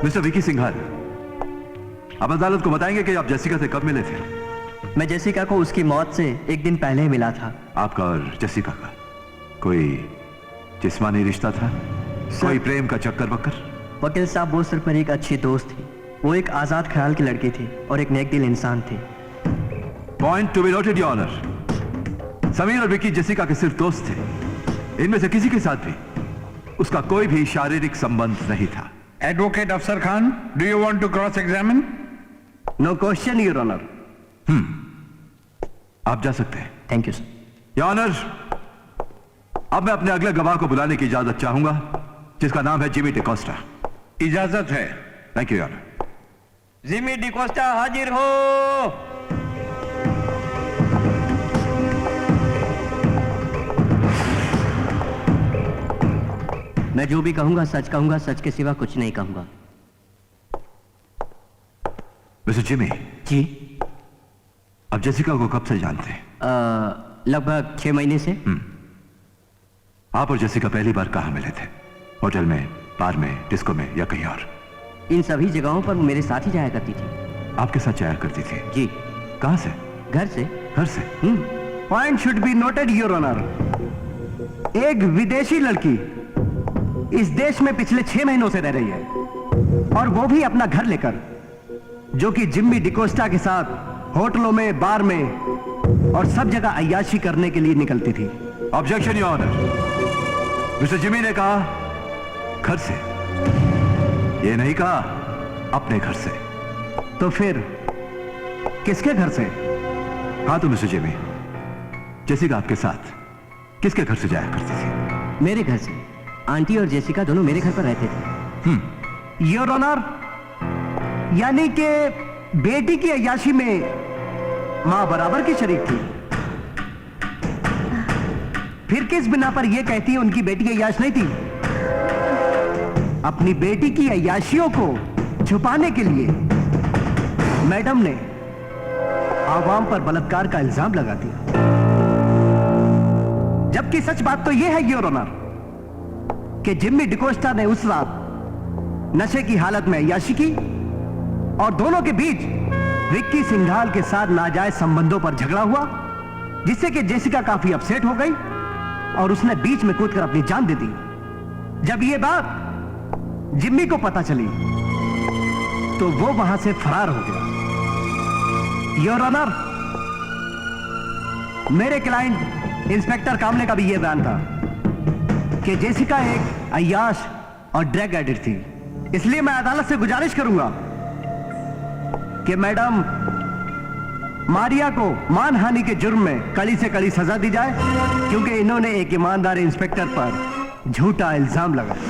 मिस्टर विक्की सिंघाल, आप अदालत को बताएंगे कि आप जेसिका से कब मिले थे? मैं जेसिका को उसकी मौत से एक दिन पहले ही मिला था। आपका और जेसिका का कोई जिस्मानी रिश्ता था? कोई प्रेम का चक्कर बक्कर? वकील साहब, वो सिर्फ मेरी एक अच्छी दोस्त थी। वो एक आजाद ख्याल की लड़की थी और एक नेक दिल इंसान थी। Point to be noted your honour. Sameer और विक्की जेसिका के सिर्फ दोस्त थे, इनमें से किसी के साथ भी उसका कोई भी शारीरिक संबंध नहीं था। Advocate Afsar Khan, do you want to cross examine? No question your honour. आप जा सकते हैं। Thank you sir. Your honour, अब मैं अपने अगले गवाह को बुलाने की इजाजत चाहूंगा, जिसका नाम है जिमी डिकोस्टा। इजाजत है। Thank you your honour. Jimmy D'Costa हाजिर हो। मैं जो भी कहूंगा सच कहूंगा, सच के सिवा कुछ नहीं कहूंगा। मिस्टर जिमी जी। अब जेसिका को कब से जानते हैं? लगभग 6 महीने से। आप और जेसिका पहली बार कहां मिले थे? होटल में, बार में, डिस्को में या कहीं और? इन सभी जगहों पर वो मेरे साथ ही जाया करती थी। आपके साथ जाया करती थी? जी। कहां से? घर से। घर से? Point should be noted your honour. एक विदेशी लड़की इस देश में पिछले 6 महीनों से रह रही है, और वो भी अपना घर लेकर, जो कि जिम्मी डिकोस्टा के साथ होटलों में, बार में और सब जगह अय्याशी करने के लिए निकलती थी। Objection your honour. Mister Jimmy ने कहा घर से, ये नहीं कहा अपने घर से। तो फिर किसके घर से? हाँ तो मिस्टर जेमी, जेसिका आपके साथ किसके घर से जाया करती थी? मेरे घर से। आंटी और जेसिका दोनों मेरे घर पर रहते थे। योर ऑनर, यानी कि बेटी की अय्याशी में मां बराबर की शरीक थी। फिर किस बिना पर यह कहती है उनकी बेटी अय्याश नहीं थी? अपनी बेटी की अय्याशियों को छुपाने के लिए मैडम ने आवाम पर बलात्कार का इल्जाम लगा दिया। जबकि सच बात तो यह है योर ऑनर कि जिम्मी डिकोस्टा ने उस रात नशे की हालत में अय्याशी की और दोनों के बीच विक्की सिंघाल के साथ नाजायज संबंधों पर झगड़ा हुआ, जिससे कि जेसिका काफी अपसेट हो गई और उसने बीच में कूदकर अपनी जान दे दी। जब यह बात जिम्मी को पता चली तो वो वहां से फरार हो गया। योर ऑनर, मेरे क्लाइंट इंस्पेक्टर कामले का भी यह बयान था कि जेसिका एक अय्याश और ड्रग एडिक्ट थी। इसलिए मैं अदालत से गुजारिश करूंगा कि मैडम मारिया को मानहानि के जुर्म में कड़ी से कड़ी सजा दी जाए, क्योंकि इन्होंने एक ईमानदार इंस्पेक्टर पर झूठा इल्जाम लगाया।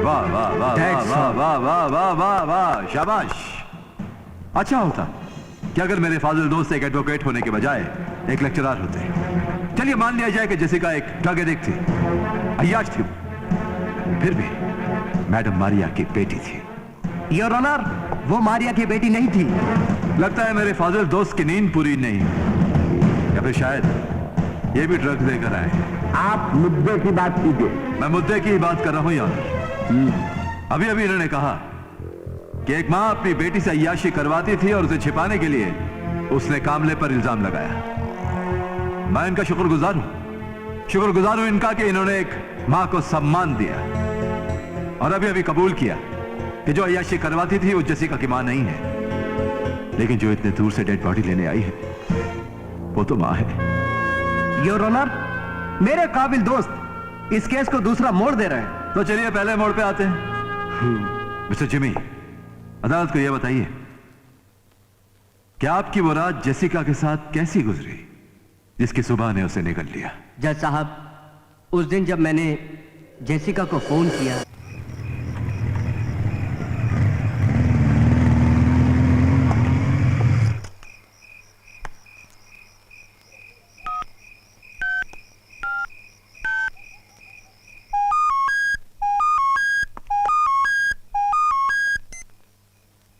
वाह वाह वाह वाह वाह वाह वाह वाह वाह, शाबाश। अच्छा होता कि अगर मेरे फाजिल दोस्त एक एडवोकेट होने के बजाय एक लेक्चरर होते। चलिए मान लिया जाए कि जेसिका एक ड्रग एडिक्ट थी, अय्याश थी, फिर भी मैडम मारिया की बेटी थी। योर ऑनर, वो मारिया की बेटी नहीं थी। लगता है मेरे फाजिल दोस्त की नींद पूरी नहीं, या फिर शायद ये भी ड्रग्स लेकर आए। आप मुद्दे की बात कीजिए। मैं मुद्दे की ही बात कर रहा हूं यार। अभी अभी इन्होंने कहा कि एक मां अपनी बेटी से अय्याशी करवाती थी और उसे छिपाने के लिए उसने कामले पर इल्जाम लगाया। मैं इनका शुक्रगुजार हूं इनका कि इन्होंने एक मां को सम्मान दिया और अभी अभी कबूल किया कि जो अय्याशी करवाती थी वो जेसिका की मां नहीं है, लेकिन जो इतने दूर से डेड बॉडी लेने आई है वो तो मां है। योर ऑनर, मेरे काबिल दोस्त इस केस को दूसरा मोड़ दे रहे हैं। तो चलिए पहले मोड़ पे आते हैं। मिस्टर जिमी, अदालत को यह बताइए कि आपकी वो रात जेसिका के साथ कैसी गुजरी जिसकी सुबह ने उसे निगल लिया? जज साहब, उस दिन जब मैंने जेसिका को फोन किया,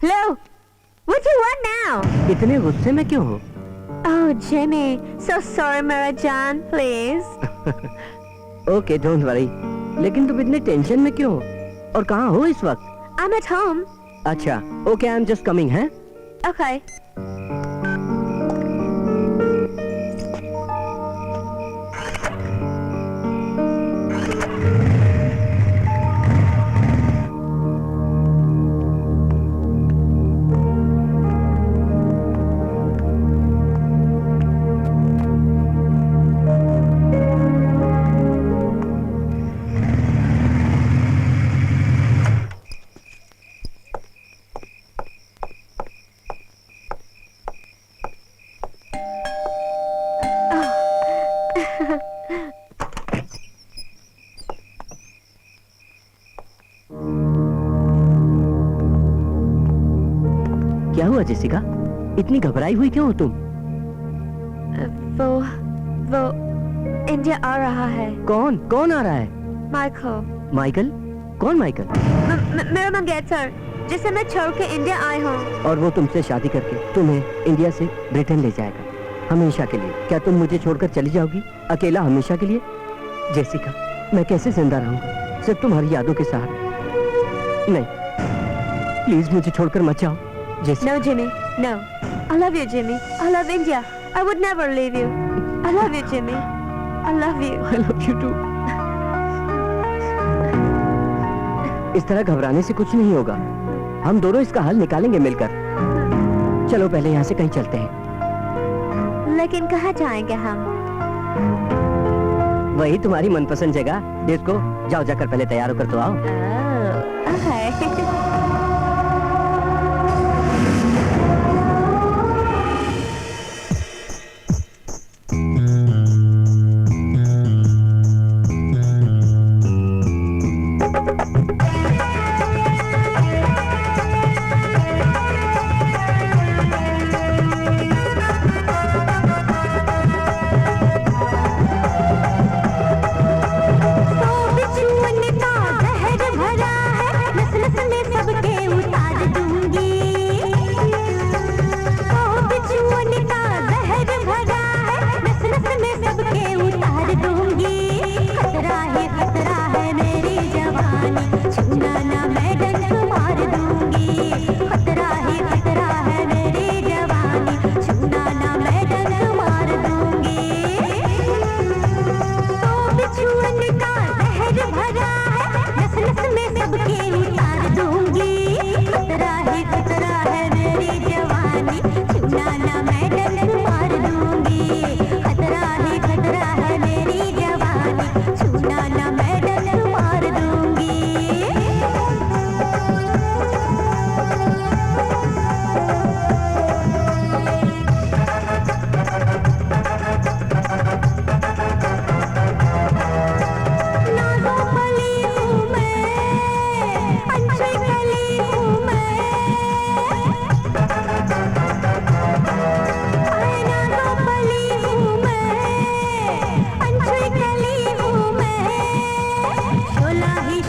Hello, what do you want now? इतने गुस्से में क्यों हो? Oh, Jimmy, so sorry, मेरा जान, please. Okay, don't worry. लेकिन तुम इतने टेंशन में क्यों हो? और कहाँ हो इस वक्त? I'm at home. अच्छा, okay, I am just coming है। Okay. क्या हुआ जेसिका? इतनी घबराई हुई क्यों हो तुम? वो इंडिया आ रहा है। कौन कौन आ रहा है? माइकल। माइकल? कौन माइकल? मेरा मंगेतर, जिसे मैं छोड़ के इंडिया आई हूँ। और वो तुमसे शादी करके तुम्हें इंडिया से ब्रिटेन ले जाएगा हमेशा के लिए। क्या तुम मुझे छोड़कर चली जाओगी अकेला हमेशा के लिए? जेसिका, मैं कैसे जिंदा रहूंगा सिर्फ तुम्हारी यादों के साथ? नहीं, प्लीज मुझे छोड़कर मत जाओ। No, Jimmy, no. I love you, Jimmy. I love India. I would never leave you. I love you, Jimmy. I love you. I love you too. इस तरह घबराने से कुछ नहीं होगा। हम दोनों इसका हल निकालेंगे मिलकर। चलो पहले यहाँ से कहीं चलते हैं। लेकिन कहाँ जाएंगे हम? वही तुम्हारी मनपसंद जगह, डिस्को। जाओ, जाकर पहले तैयार होकर तो आओ। Oh, okay.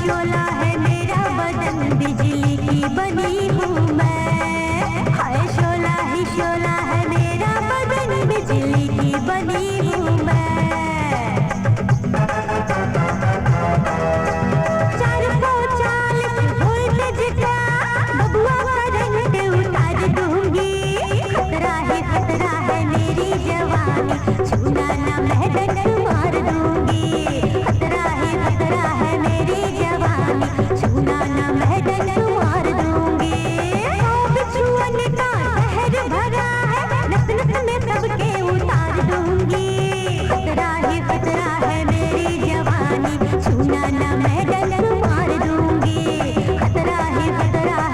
शोला है मेरा बदन, बिजली की बनी हूँ मैं। हाय शोला ही शोला है मेरा बदन, बिजली की बनी हूँ मैं। 440 वोल्टेज का बबुआ करंट उतार दूंगी। खतरा है मेरी जवानी, छूना ना मैं डंडा मार दूंगी। खतरा है मेरी जवानी, छूना ना मैं डंडा मार दूंगी। बिछुअन का शहर भरा है, नस नस में सबके उतार दूंगी। खतरा है मेरी जवानी, छूना ना मैं डंडा मार दूंगी। खतरा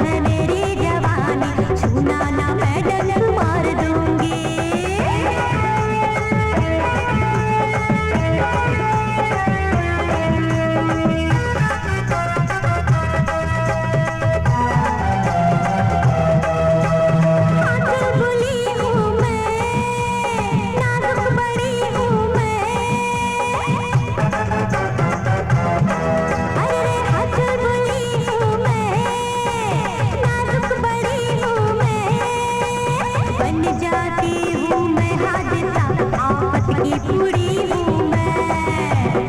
है मेरी जवानी, छूना ना मैं डंडा मार दूंगी। पूरी हूँ मैं,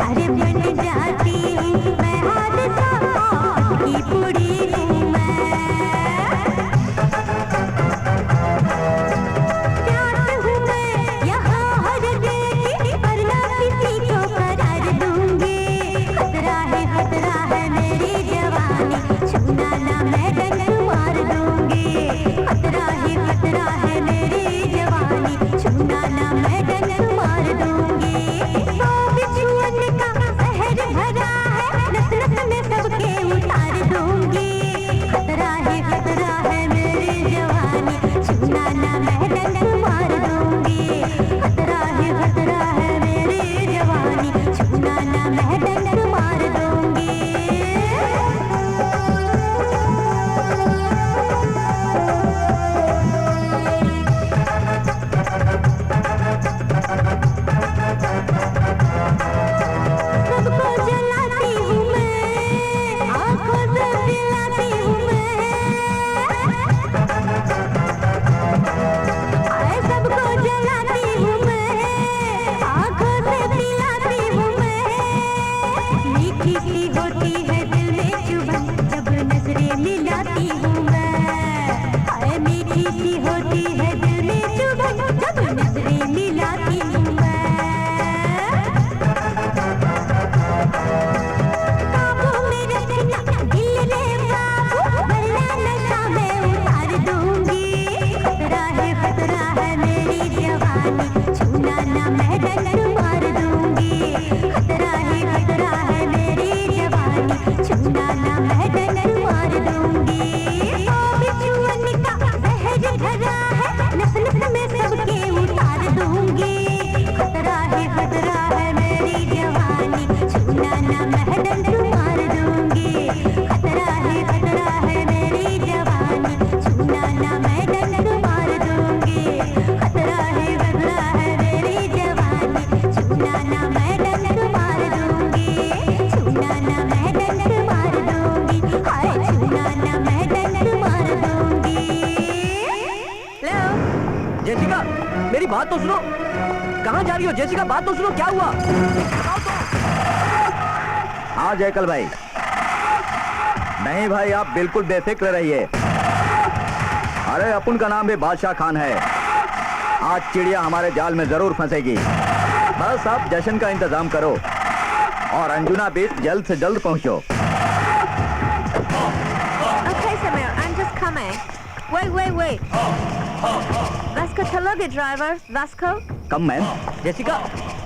अरे बन जाती हूँ मैं हादसा की पूरी हूँ मैं। प्यास हूँ मैं यहाँ हर दिल की, वरना किसी को करार दूंगी। खतरा है मेरी जवानी, छूना ना मैं डंडा मार दूंगी। खतरा है मेरी जवानी, छूना ना मैं डंडा मार दूंगी। बिछुअन का शहर भरा है, नस नस में सबके उतार दूंगी। खतरा है मेरी जवानी, छूना ना मैं डंडा मार दूंगी। खतरा है मेरी जवानी, छूना ना मैं डंडा मार दूंगी। सबको जलाती हूँ मैं, आँखों से दिलाती हूँ मैं। आए सबको जलाती हूँ मैं, आँखों से दिलाती हूँ मैं। मीठी सी होती है दिल में चुभन, जब नजरें मिलाती हूँ मैं। आए मीठी सी होती है दिल में चुभन, जब नजरें मिलाती हूँ मैं। काबू में रखना दिल रे बाबू, वरना नशा मैं उतार दूंगी। खतरा है मेरी जवानी, छूना ना मैं डंडा मार दूंगी। खतरा है मेरी जवानी, छूना ना मैं डंडा मार दूंगी। बिछुअन का शहर भरा है, नस नस में सबके उतार दूंगी। खतरा है मेरी जवानी, छूना ना मैं डंडा मार दूंगी। खतरा है मेरी जवानी, छूना ना मैं डंडा मार दूंगी। खतरा है मेरी जवानी, छूना ना मैं डंडा मार दूंगी। छूना ना मैं डंडा मार दूंगी। हाय छूना ना मैं डंडा मार दूंगी। जेसिका, मेरी बात तो सुनो। कहाँ जा रही हो जेसिका? बात तो सुनो, क्या हुआ? हाँ जयकल भाई। नहीं भाई, आप बिल्कुल बेफिक्र रहिए। अरे अपन का नाम भी बादशाह खान है। आज चिड़िया हमारे जाल में जरूर फंसेगी। बस आप जश्न का इंतजाम करो और अंजुना बीच जल्द से जल्द पहुंचो। Okay, Samir, I'm just coming. Wait. Vasco, chaloge, driver. Vasco? Come ma'am. Jessica,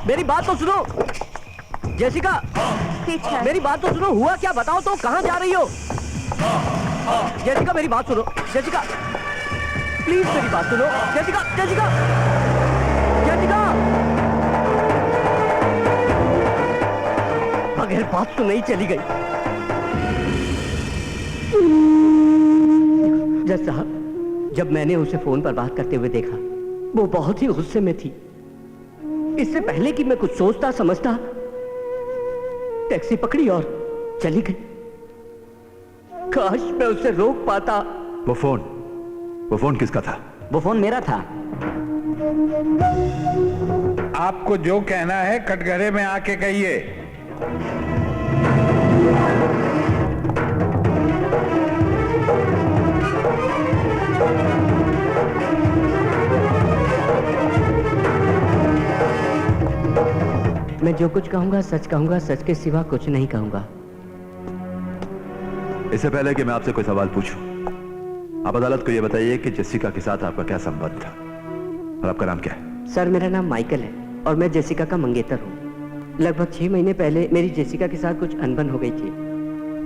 मेरी बात तो सुनो। जेसिका, पीछे। मेरी बात तो सुनो। हुआ क्या बताओ तो, कहाँ जा रही हो? जेसिका, मेरी बात सुनो। जेसिका, प्लीज मेरी बात सुनो। जेसिका। बगैर बात तो नहीं चली गई। जज साहब, जब मैंने उसे फोन पर बात करते हुए देखा, वो बहुत ही गुस्से में थी। इससे पहले कि मैं कुछ सोचता समझता, टैक्सी पकड़ी और चली गई। काश मैं उसे रोक पाता। वो फोन किसका था? वो फोन मेरा था। आपको जो कहना है कटघरे में आके कहिए। मैं जो कुछ कहूंगा, सच के सिवा कुछ नहीं कहूंगा। इससे पहले कि मैं आपसे कोई सवाल पूछूं, आप अदालत को यह बताइए कि जेसिका के साथ आपका क्या संबंध था और आपका नाम क्या है? सर, मेरा नाम माइकल है और मैं जेसिका का मंगेतर हूँ। लगभग 6 महीने पहले मेरी जेसिका के साथ कुछ अनबन हो गई थी।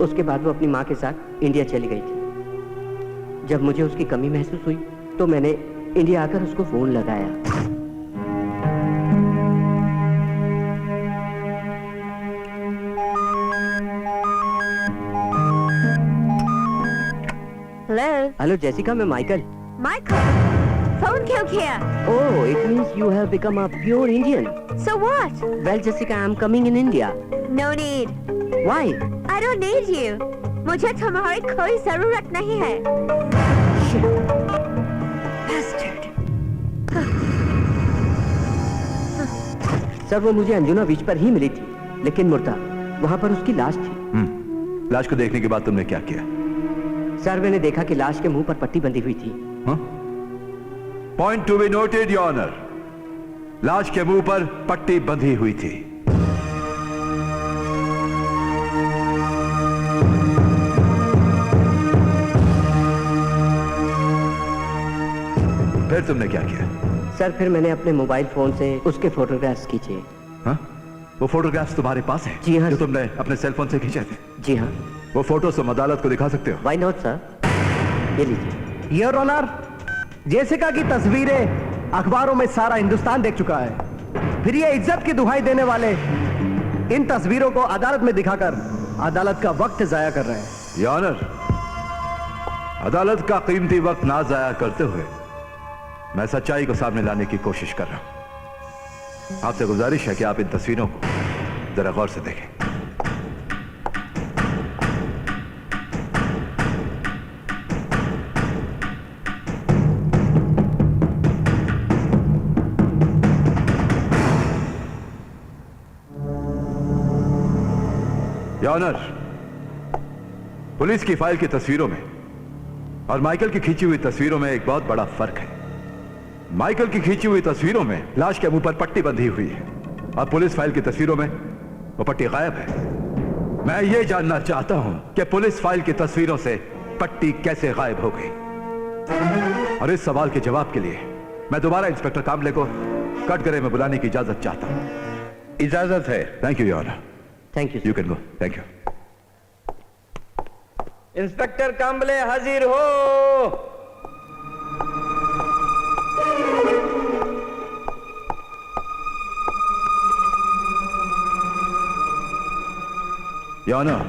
उसके बाद वो अपनी माँ के साथ इंडिया चली गई थी। जब मुझे उसकी कमी महसूस हुई तो मैंने इंडिया आकर उसको फोन लगाया। हेलो हेलो जेसिका, मैं माइकल। माइकल, फोन क्यों किया? Oh, it means you have become a pure Indian. So what? Well, Jessica, I'm coming in India. No need. Why? I don't need you. मुझे तुम्हारी कोई जरूरत नहीं है। Bastard. सर, वो मुझे अंजुना बीच पर ही मिली थी, लेकिन मुर्दा वहाँ पर उसकी लाश थी। लाश को देखने के बाद तुमने क्या किया? सर, मैंने देखा कि लाश के मुंह पर पट्टी बंधी हुई थी। Point to be noted your honour, लाश के मुंह पर पट्टी बंधी हुई थी। फिर तुमने क्या किया? सर, फिर मैंने अपने मोबाइल फोन से उसके फोटोग्राफ्स खींचे। हाँ? वो फोटोग्राफ्स तुम्हारे पास हैं? जी हाँ। जो तुमने अपने सेल फोन से खींचे थे? जी हाँ। वो फोटोज तुम अदालत को दिखा सकते हो? Why not, sir? ये लीजिए। योर ऑनर, जेसिका की तस्वीरें अखबारों में सारा हिंदुस्तान देख चुका है। फिर ये इज्जत की दुहाई देने वाले इन तस्वीरों को अदालत में दिखाकर अदालत का वक्त जाया कर रहे हैं। योर ऑनर, अदालत का कीमती वक्त ना जाया करते हुए मैं सच्चाई को सामने लाने की कोशिश कर रहा हूं। आपसे गुजारिश है कि आप इन तस्वीरों को जरा गौर से देखें। योर ऑनर, पुलिस की फाइल की तस्वीरों में और माइकल की खींची हुई तस्वीरों में एक बहुत बड़ा फर्क है। माइकल की खींची हुई तस्वीरों में लाश के मुंह पर पट्टी बंधी हुई है और पुलिस फाइल की तस्वीरों में वो पट्टी गायब है। मैं ये जानना चाहता हूं कि पुलिस फाइल की तस्वीरों से पट्टी कैसे गायब हो गई। और इस सवाल के जवाब के लिए मैं दोबारा इंस्पेक्टर कामले को कटघरे में बुलाने की इजाजत चाहता हूं। इजाजत है। Thank you your honour. Thank you. You can go. Thank you. Inspector Kamble हाजिर हो। योर ऑनर,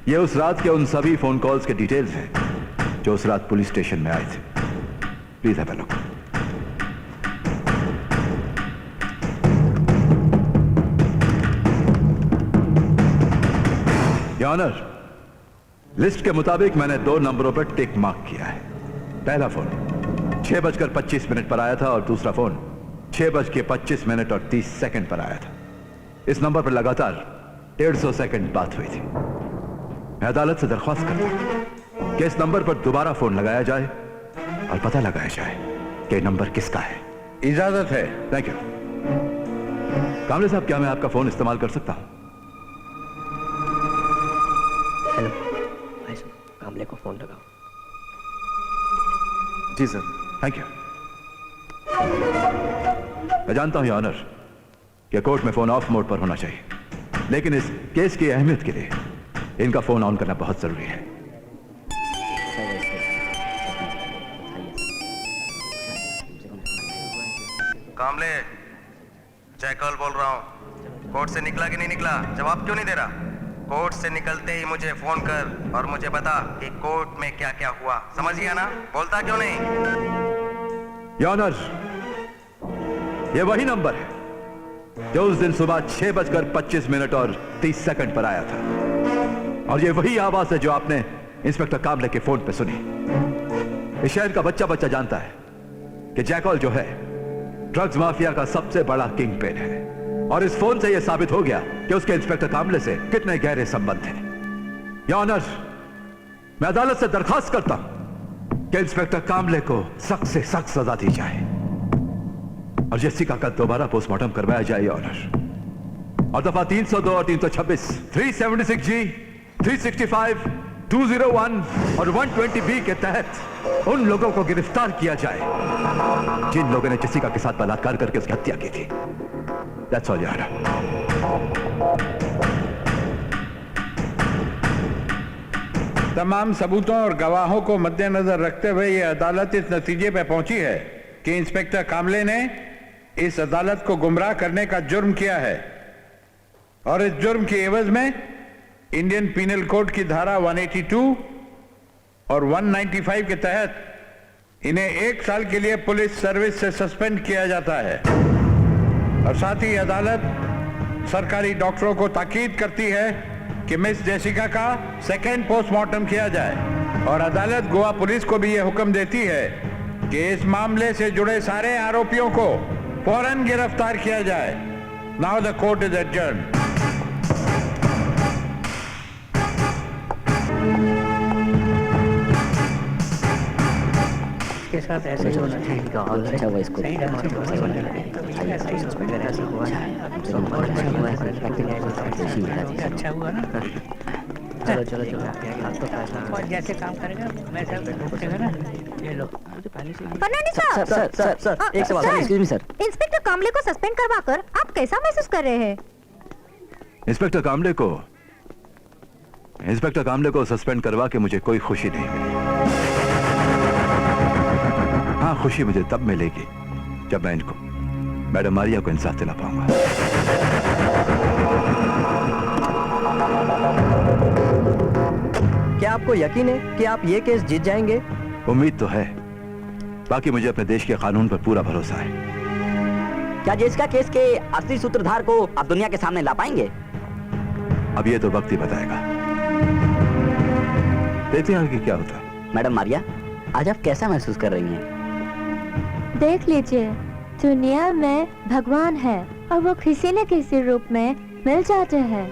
ये उस रात के उन सभी फोन कॉल्स के डिटेल्स हैं जो उस रात पुलिस स्टेशन में आए थे। Please have a look. Your honour, list के मुताबिक मैंने 2 नंबरों पर टिक मार्क किया है। पहला फोन 6:25 पर आया था और दूसरा फोन 6:25 और 30 सेकंड पर आया था। इस नंबर पर लगातार 150 सेकंड बात हुई थी। मैं अदालत से दरख्वास्त करता हूं कि इस नंबर पर दोबारा फोन लगाया जाए और पता लगाया जाए कि नंबर किसका है। इजाजत है। Thank you. कामले साहब, क्या मैं आपका फोन इस्तेमाल कर सकता हूं? हेलो, भाई साहब, कामले को फोन लगाओ। जी सर। Thank you. मैं जानता हूं योर ऑनर कि कोर्ट में फोन ऑफ मोड पर होना चाहिए, लेकिन इस केस की अहमियत के लिए इनका फोन ऑन करना बहुत जरूरी है। कामले, जयकल बोल रहा हूँ। कोर्ट से निकला कि नहीं निकला? जवाब क्यों नहीं दे रहा? कोर्ट से निकलते ही मुझे फोन कर और मुझे बता कि कोर्ट में क्या क्या हुआ। समझ गया ना? बोलता क्यों नहीं? योर ऑनर, ये वही नंबर है जो उस दिन सुबह 6:25 और 30 सेकंड पर आया था, और ये वही आवाज है जो आपने इंस्पेक्टर कामले के फोन पे सुनी। इस शहर का बच्चा बच्चा जानता है कि जैकॉल जो है ड्रग्स माफिया का सबसे बड़ा किंग पिन है, और इस फोन से यह साबित हो गया कि उसके इंस्पेक्टर कामले से कितने गहरे संबंध हैं। योर ऑनर, मैं अदालत से दरखास्त करता हूं कि इंस्पेक्टर कामले को सख्त से सख्त सजा दी जाए और जेसिका का दोबारा पोस्टमार्टम करवाया जाए, योर ऑनर। और दफा 302 और 326, 376 जी, 365, 201 और 120 के तहत उन लोगों को गिरफ्तार किया जाए जिन लोगों ने जेसिका के साथ बलात्कार करके उसकी हत्या की थी। That's all, Your Honor. तमाम सबूतों और गवाहों को मद्देनजर रखते हुए यह अदालत इस नतीजे पर पहुंची है कि इंस्पेक्टर कामले ने इस अदालत को गुमराह करने का जुर्म किया है, और इस जुर्म के एवज में इंडियन पीनल कोड की धारा 182 और 195 के तहत इन्हें 1 साल के लिए पुलिस सर्विस से सस्पेंड किया जाता है। और साथ ही अदालत सरकारी डॉक्टरों को ताकीद करती है कि मिस जेसिका का सेकेंड पोस्टमार्टम किया जाए, और अदालत गोवा पुलिस को भी यह हुक्म देती है कि इस मामले से जुड़े सारे आरोपियों को फौरन गिरफ्तार किया जाए। Now the court is adjourned. के साथ ऐसे ही होना चाहिए। अच्छा हुआ इसको अच्छा हुआ ना। चलो चलो चलो, और जैसे काम करेगा वैसा उठेगा ना। ये लो फर्नांडिस साहब, सर एक सवाल। एक्सक्यूज मी सर, इंस्पेक्टर कामले को सस्पेंड करवाकर आप कैसा महसूस कर रहे हैं? इंस्पेक्टर कामले को सस्पेंड करवा के मुझे कोई खुशी नहीं मिली। हाँ, खुशी मुझे तब मिलेगी जब मैं इनको, मैडम मारिया को इंसाफ दिला पाऊंगा। क्या आपको यकीन है कि आप ये केस जीत जाएंगे? उम्मीद तो है, बाकी मुझे अपने देश के कानून पर पूरा भरोसा है। क्या जेसिका केस के असली सूत्रधार को आप दुनिया के सामने ला पाएंगे? अब ये तो वक्त ही बताएगा। देखते हैं आगे क्या होता है। मैडम मारिया, आज आप कैसा महसूस कर रही हैं? देख लीजिए, दुनिया में भगवान है और वो किसी न किसी रूप में मिल जाते हैं।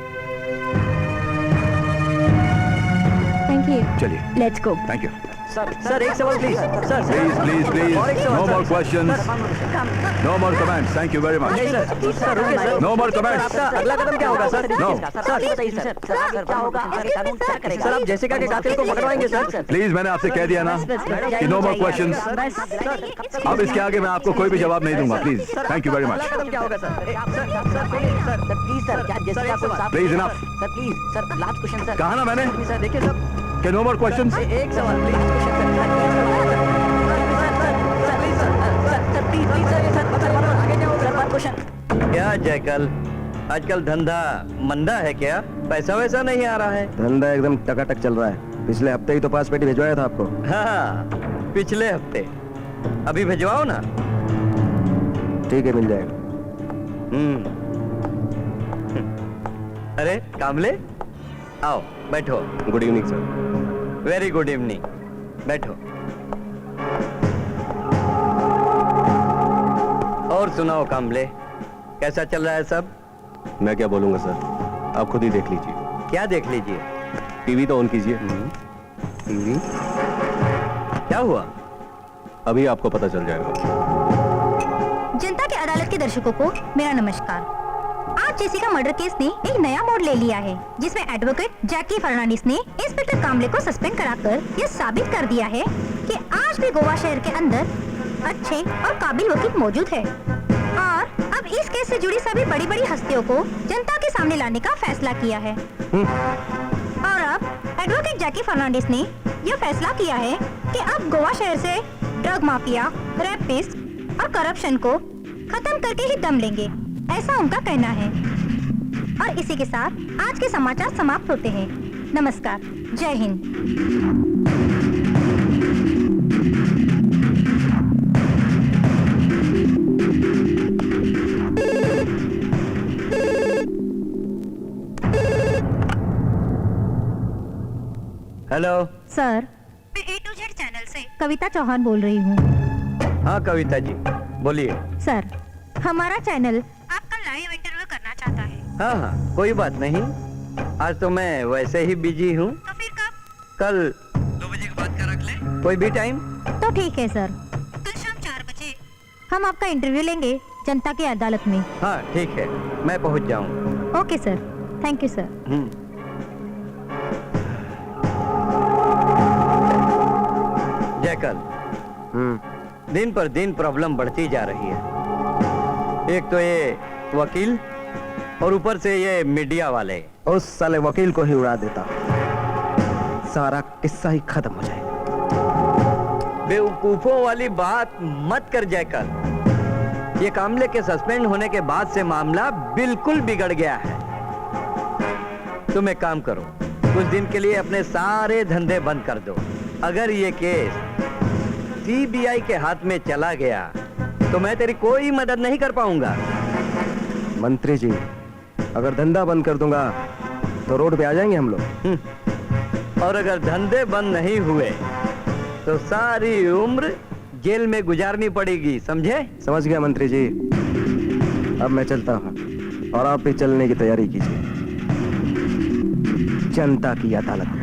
Thank you. चलिए, let's go. Thank you. Sir एक सवाल please. Sir please, no more questions, no more comments. Thank you very much. Sir रुकिए सर। No more comments. आपका अगला कदम क्या होगा सर? नो। सर बताइए सर क्या होगा? आगे कानून क्या करेगा? सर आप जेसिका के कातिल को पकड़वाएंगे सर? प्लीज, मैंने आपसे कह दिया ना कि नो मोर क्वेश्चंस। अब इसके आगे मैं आपको कोई भी जवाब नहीं दूंगा। Please, thank you very much. अगला कदम क्या होगा सर? सर प्लीज सर, क्या जेसिका को साफ? Please enough. Sir please sir, last question sir. कहा ना मैंने सर देखिए सर कि नो मोर क्वेश्चंस। एक सवाल प्लीज। क्या जयकल, आजकल धंधा मंदा है क्या? पैसा वैसा नहीं आ रहा है? धंधा एकदम टकाटक चल रहा है। पिछले हफ्ते ही तो 5 पेटी भिजवाया था आपको। हाँ, पिछले हफ्ते। अभी भिजवाओ ना। ठीक है, मिल जाएगा। अरे कामले, आओ बैठो। Good evening sir. Very good evening, बैठो। और सुनाओ कामले, कैसा चल रहा है सब? मैं क्या बोलूंगा सर, आप खुद ही देख लीजिए। क्या देख लीजिए? टीवी तो ऑन कीजिए। टीवी? क्या हुआ? अभी आपको पता चल जाएगा। जनता की अदालत के दर्शकों को मेरा नमस्कार। आज जेसिका मर्डर केस ने एक नया मोड़ ले लिया है, जिसमें एडवोकेट जैकी फर्नांडिस ने इंस्पेक्टर कामले को सस्पेंड कराकर यह साबित कर दिया है कि आज भी गोवा शहर के अंदर अच्छे और काबिल वकील मौजूद है, और अब इस केस से जुड़ी सभी बड़ी बड़ी हस्तियों को जनता के सामने लाने का फैसला किया है। और अब एडवोकेट जैकी फर्नांडिस ने यह फैसला किया है कि अब गोवा शहर से ड्रग माफिया, रेपिस्ट और करप्शन को खत्म करके ही दम लेंगे, ऐसा उनका कहना है। और इसी के साथ आज के समाचार समाप्त होते हैं। नमस्कार, जय हिंद। हेलो। सर, मैं A to Z चैनल से कविता चौहान बोल रही हूँ। हाँ कविता जी, बोलिए। सर, हमारा चैनल आपका लाइव इंटरव्यू करना चाहता है। हाँ हाँ, कोई बात नहीं। आज तो मैं वैसे ही बिजी हूँ। तो फिर कब? कल 2 बजे के बाद का रख ले, कोई भी टाइम। तो ठीक है सर, कल शाम 4 बजे हम आपका इंटरव्यू लेंगे जनता की अदालत में। हाँ ठीक है, मैं पहुँच जाऊँ। Okay sir, thank you sir. जयकल, दिन पर दिन प्रॉब्लम बढ़ती जा रही है। एक तो ये वकील और ऊपर से ये मीडिया वाले। उस साले वकील को ही उड़ा देता, सारा किस्सा ही खत्म हो जाए। बेवकूफों वाली बात मत कर जयकल। ये कामले के सस्पेंड होने के बाद से मामला बिल्कुल बिगड़ गया है। तुम एक काम करो, कुछ दिन के लिए अपने सारे धंधे बंद कर दो। अगर ये केस सीबीआई के हाथ में चला गया तो मैं तेरी कोई मदद नहीं कर पाऊंगा। मंत्री जी, अगर धंधा बंद कर दूंगा तो रोड पे आ जाएंगे हम लोग। और अगर धंधे बंद नहीं हुए तो सारी उम्र जेल में गुजारनी पड़ेगी, समझे? समझ गया मंत्री जी। अब मैं चलता हूँ और आप भी चलने की तैयारी कीजिए जनता की अदालत में।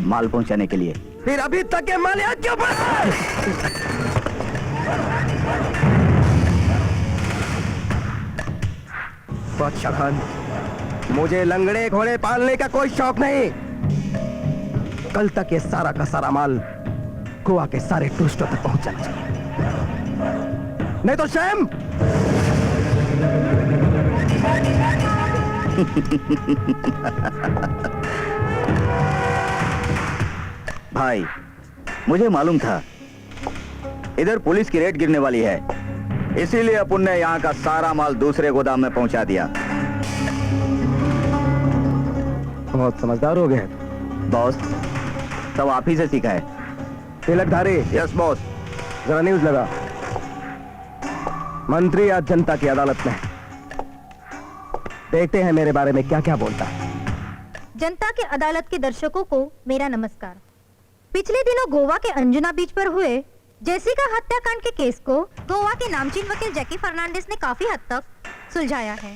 माल पहुंचाने के लिए। फिर अभी तक ये माल यहाँ क्यों पड़ा है? बादशाह खान, मुझे लंगड़े घोड़े पालने का कोई शौक नहीं। कल तक ये सारा का सारा माल गोवा के सारे टूरिस्टों तक पहुंच जाना चाहिए, नहीं तो शैम। भाई, मुझे मालूम था इधर पुलिस की रेड गिरने वाली है, इसीलिए अपन ने यहाँ का सारा माल दूसरे गोदाम में पहुंचा दिया। बहुत समझदार हो गए बॉस, सब आप ही से सीखा है। तिलकधारी। Yes boss. जरा न्यूज लगा। मंत्री आज जनता की अदालत में, देखते हैं मेरे बारे में क्या क्या बोलता है। जनता की अदालत के दर्शकों को मेरा नमस्कार। पिछले दिनों गोवा के अंजुना बीच पर हुए जेसिका हत्याकांड के केस को गोवा के नामचीन वकील जैकी फर्नांडिस ने काफी हद तक सुलझाया है।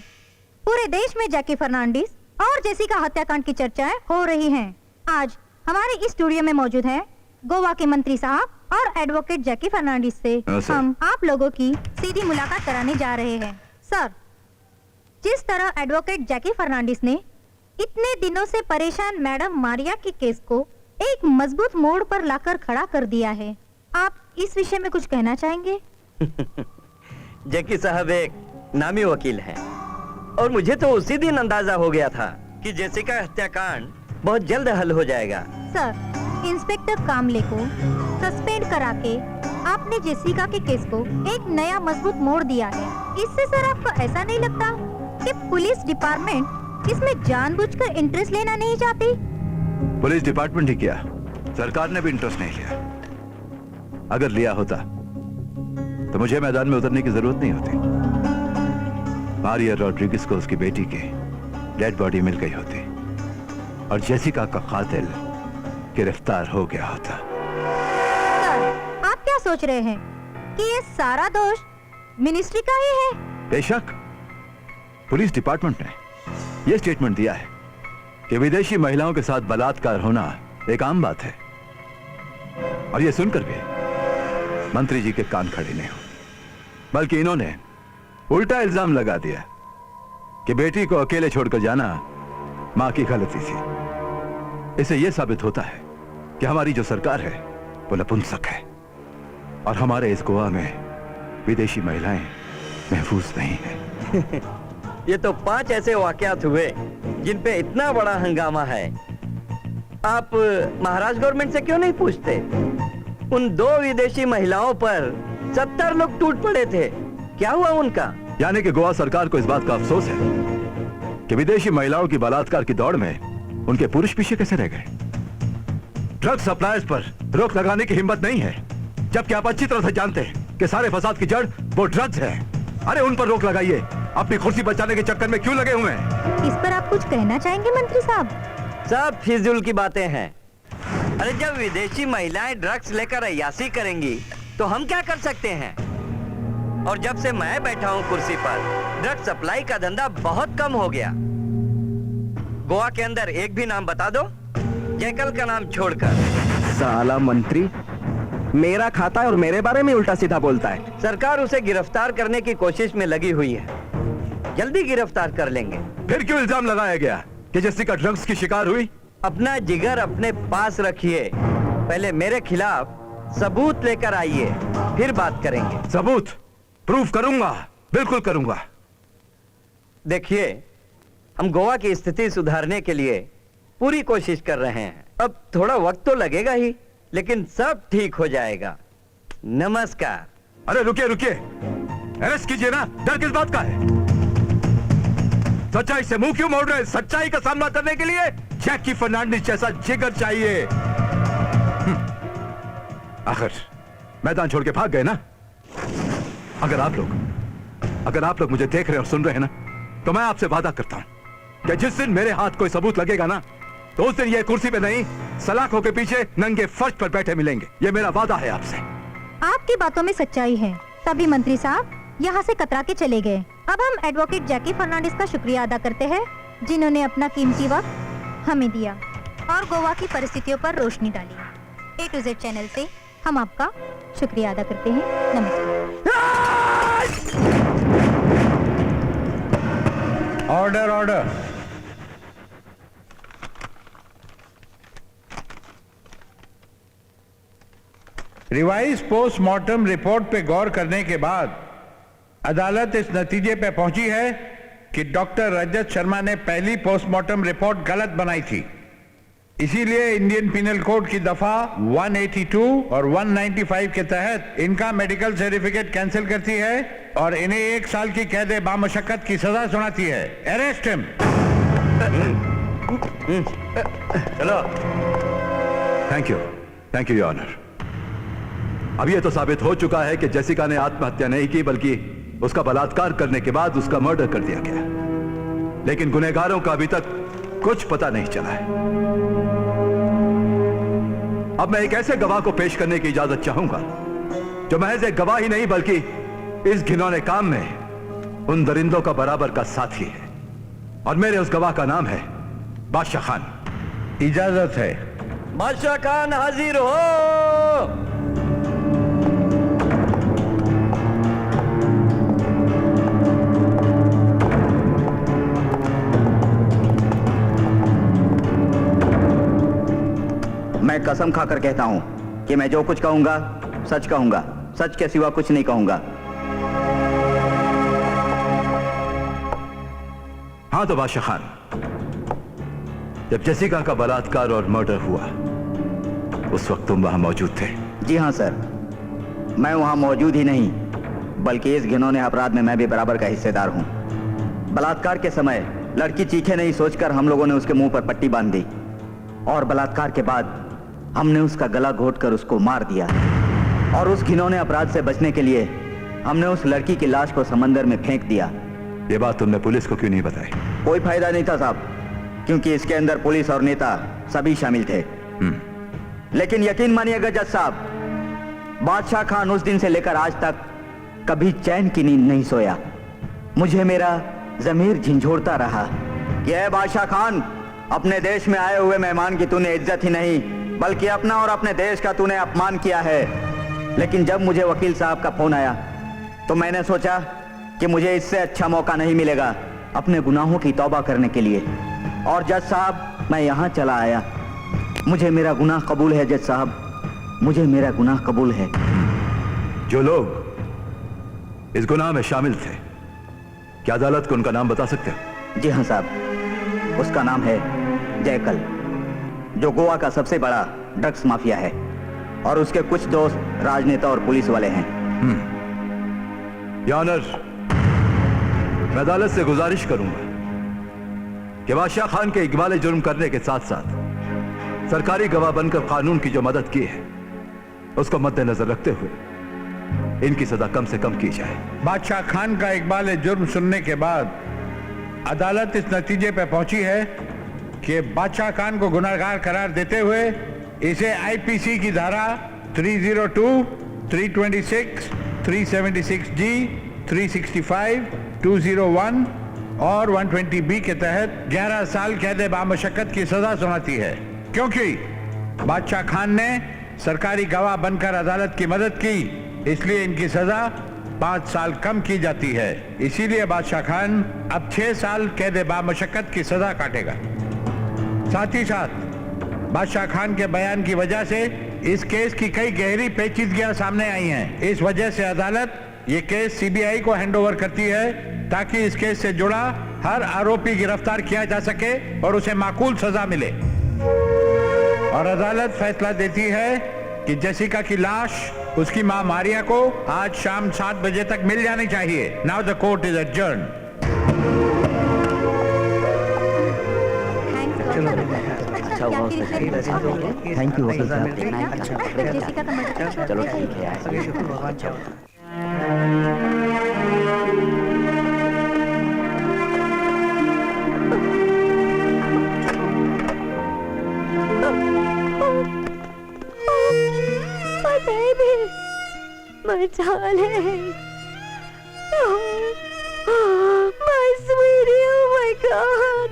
पूरे देश में जैकी फर्नांडिस और जेसिका हत्याकांड की चर्चाएं हो रही हैं। आज हमारे इस स्टूडियो में मौजूद हैं गोवा के मंत्री साहब और एडवोकेट जैकी फर्नांडिस से हम आप लोगों की सीधी मुलाकात कराने जा रहे हैं। सर, जिस तरह एडवोकेट जैकी फर्नांडिस ने इतने दिनों से परेशान मैडम मारिया के केस को एक मजबूत मोड़ पर लाकर खड़ा कर दिया है, आप इस विषय में कुछ कहना चाहेंगे? जैकी साहब एक नामी वकील हैं और मुझे तो उसी दिन अंदाजा हो गया था कि जेसिका हत्याकांड बहुत जल्द हल हो जाएगा। सर, इंस्पेक्टर कामले को सस्पेंड करा के आपने जेसिका के केस को एक नया मजबूत मोड़ दिया है। इससे सर आपको ऐसा नहीं लगता कि पुलिस डिपार्टमेंट इसमें जानबूझकर इंटरेस्ट लेना नहीं चाहती? पुलिस डिपार्टमेंट ही क्या, सरकार ने भी इंटरेस्ट नहीं लिया। अगर लिया होता तो मुझे मैदान में उतरने की जरूरत नहीं होती। मारिया रॉड्रिगेज को उसकी बेटी की डेड बॉडी मिल गई होती और जेसिका का कातिल गिरफ्तार हो गया होता। सर, आप क्या सोच रहे हैं कि ये सारा दोष मिनिस्ट्री का ही है? बेशक, पुलिस डिपार्टमेंट ने यह स्टेटमेंट दिया है कि विदेशी महिलाओं के साथ बलात्कार होना एक आम बात है, और ये सुनकर भी मंत्री जी के कान खड़े नहीं हो, बल्कि इन्होंने उल्टा इल्जाम लगा दिया कि बेटी को अकेले छोड़कर जाना मां की गलती थी। इससे यह साबित होता है कि हमारी जो सरकार है वो नपुंसक है, और हमारे इस गोवा में विदेशी महिलाएं महफूज नहीं है। ये तो 5 ऐसे वाकयात हुए जिन पे इतना बड़ा हंगामा है। आप महाराष्ट्र गवर्नमेंट से क्यों नहीं पूछते? उन 2 विदेशी महिलाओं पर 70 लोग टूट पड़े थे, क्या हुआ उनका? यानी कि गोवा सरकार को इस बात का अफसोस है कि विदेशी महिलाओं की बलात्कार की दौड़ में उनके पुरुष पीछे कैसे रह गए। ड्रग सप्लायर्स पर रोक लगाने की हिम्मत नहीं है, जबकि आप अच्छी तरह से जानते हैं कि सारे फसाद की जड़ वो ड्रग्स है। अरे उन पर रोक लगाइए, अपनी कुर्सी बचाने के चक्कर में क्यों लगे हुए हैं? इस पर आप कुछ कहना चाहेंगे मंत्री साहब? सब फिजूल की बातें हैं। अरे जब विदेशी महिलाएं ड्रग्स लेकर अय्यासी करेंगी तो हम क्या कर सकते हैं? और जब से मैं बैठा हूं कुर्सी पर, ड्रग सप्लाई का धंधा बहुत कम हो गया। गोवा के अंदर एक भी नाम बता दो, जैकल का नाम छोड़कर। साला मंत्री मेरा खाता है और मेरे बारे में उल्टा सीधा बोलता है। सरकार उसे गिरफ्तार करने की कोशिश में लगी हुई है, जल्दी गिरफ्तार कर लेंगे। फिर क्यों इल्जाम लगाया गया कि जेसिका ड्रग्स की शिकार हुई? अपना जिगर अपने पास रखिए, पहले मेरे खिलाफ सबूत लेकर आइए, फिर बात करेंगे। सबूत प्रूफ करूंगा, बिल्कुल करूंगा। देखिए, हम गोवा की स्थिति सुधारने के लिए पूरी कोशिश कर रहे हैं। अब थोड़ा वक्त तो लगेगा ही, लेकिन सब ठीक हो जाएगा। नमस्कार। अरे रुकिए रुकिए, अरेस्ट कीजिए ना, डर किस बात का है? सच्चाई से मुंह क्यों मोड़ रहे हैं? सच्चाई का सामना करने के लिए जैकी फर्नांडिस जैसा जिगर चाहिए। आखिर मैदान छोड़ के भाग गए ना। अगर आप लोग मुझे देख रहे और सुन रहे हैं ना, तो मैं आपसे वादा करता हूं कि जिस दिन मेरे हाथ कोई सबूत लगेगा ना, तो उस दिन ये कुर्सी पे नहीं, सलाखों के पीछे नंगे फर्श पर बैठे मिलेंगे। ये मेरा वादा है आपसे। आपकी बातों में सच्चाई है, तभी मंत्री साहब यहाँ से कतरा के चले गए। अब हम एडवोकेट जैकी फर्नांडिस का शुक्रिया अदा करते हैं, जिन्होंने अपना कीमती वक्त हमें दिया और गोवा की परिस्थितियों पर रोशनी डाली। A to Z चैनल से हम आपका शुक्रिया अदा करते हैं। नमस्कार। Order order. Revise postmortem report पे गौर करने के बाद अदालत इस नतीजे पे पहुंची है कि डॉक्टर रजत शर्मा ने पहली पोस्टमार्टम रिपोर्ट गलत बनाई थी। इसीलिए इंडियन पिनल कोड की दफा 182 और 195 के तहत इनका मेडिकल सर्टिफिकेट कैंसिल करती है और इन्हें 1 साल की कैद बामशक्कत की सजा सुनाती है। Arrest him. चलो। Thank you your honour. अब यह तो साबित हो चुका है कि जेसिका ने आत्महत्या नहीं की, बल्कि उसका बलात्कार करने के बाद उसका मर्डर कर दिया गया। लेकिन गुनहगारों का अभी तक कुछ पता नहीं चला है। अब मैं एक ऐसे गवाह को पेश करने की इजाजत चाहूंगा जो महज एक गवाह ही नहीं, बल्कि इस घिनौने काम में उन दरिंदों का बराबर का साथी है। और मेरे उस गवाह का नाम है बादशाह खान। इजाजत है। बादशाह खान हाजिर हो। मैं कसम खाकर कहता हूं कि मैं जो कुछ कहूंगा सच कहूंगा, सच के सिवा कुछ नहीं कहूंगा। हाँ तो बादशाह खान, जब जेसिका का बलात्कार और मर्डर हुआ उस वक्त तुम वहां मौजूद थे? जी हाँ सर, मैं वहां मौजूद ही नहीं, बल्कि इस घिनौने अपराध में मैं भी बराबर का हिस्सेदार हूं। बलात्कार के समय लड़की चीखे नहीं सोचकर हम लोगों ने उसके मुंह पर पट्टी बांध दी, और बलात्कार के बाद हमने उसका गला घोंटकर उसको मार दिया। और उस घिनौने अपराध से बचने के लिए हमने उस लड़की की लाश को समंदर में फेंक दिया। ये बात तुमने पुलिस को क्यों नहीं बताई? कोई फायदा नहीं था साहब, क्योंकि इसके अंदर पुलिस और नेता सभी शामिल थे। लेकिन यकीन मानिएगा जज साहब, बादशाह खान उस दिन से लेकर आज तक कभी चैन की नींद नहीं सोया। मुझे मेरा जमीर झंझोड़ता रहा कि ऐ बादशाह खान, अपने देश में आए हुए मेहमान की तूने इज्जत ही नहीं बल्कि अपना और अपने देश का तूने अपमान किया है। लेकिन जब मुझे वकील साहब का फोन आया तो मैंने सोचा कि मुझे इससे अच्छा मौका नहीं मिलेगा अपने गुनाहों की तौबा करने के लिए। और जज साहब, मैं यहाँ चला आया। मुझे मेरा गुनाह कबूल है जज साहब, मुझे मेरा गुनाह कबूल है। जो लोग इस गुनाह में शामिल थे, क्या अदालत को उनका नाम बता सकते हो? जी हाँ साहब, उसका नाम है जयकल, जो गोवा का सबसे बड़ा ड्रग्स माफिया है, और उसके कुछ दोस्त राजनेता और पुलिस वाले हैं। या ऑनर, मैं अदालत से गुजारिश करूंगा कि बादशाह खान के इकबाल जुर्म करने के साथ साथ सरकारी गवाह बनकर कानून की जो मदद की है उसको मद्देनजर रखते हुए इनकी सजा कम से कम की जाए। बादशाह खान का इकबाल जुर्म सुनने के बाद अदालत इस नतीजे पर पहुंची है कि बादशाह खान को गुनहगार करार देते हुए इसे आईपीसी की धारा 302, 326, 376G, 365, 201 और 120B के तहत 11 साल कैद बामशक्कत की सजा सुनाती है। क्योंकि बादशाह खान ने सरकारी गवाह बनकर अदालत की मदद की, इसलिए इनकी सजा 5 साल कम की जाती है। इसीलिए बादशाह खान अब 6 साल कैद बामशक्कत की सजा काटेगा। साथ ही साथ बादशाह खान के बयान की वजह से इस केस की कई गहरी पेचीदगियां सामने आई हैं। इस वजह से अदालत ये केस सीबीआई को हैंडओवर करती है ताकि इस केस से जुड़ा हर आरोपी गिरफ्तार किया जा सके और उसे माकूल सजा मिले। और अदालत फैसला देती है कि जेसिका की लाश उसकी मां मारिया को आज शाम 7 बजे तक मिल जानी चाहिए। Now the court is adjourned. Thank you वकील साहब। चलो ठीक है। My baby, my darling, my sweetie, oh my God,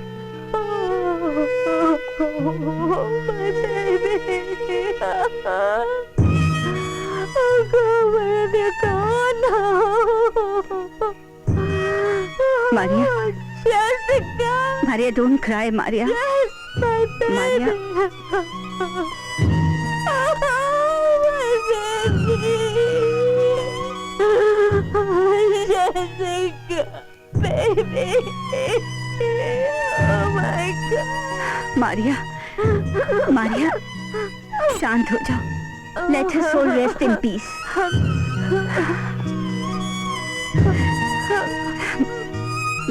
my baby, oh God, where have you gone now? Maria, Jessica, Maria, don't cry, Maria. yes, my baby. Maria. Jessica, baby. Oh my God. Maria, Maria, शांत हो जाओ. Let her soul rest in peace.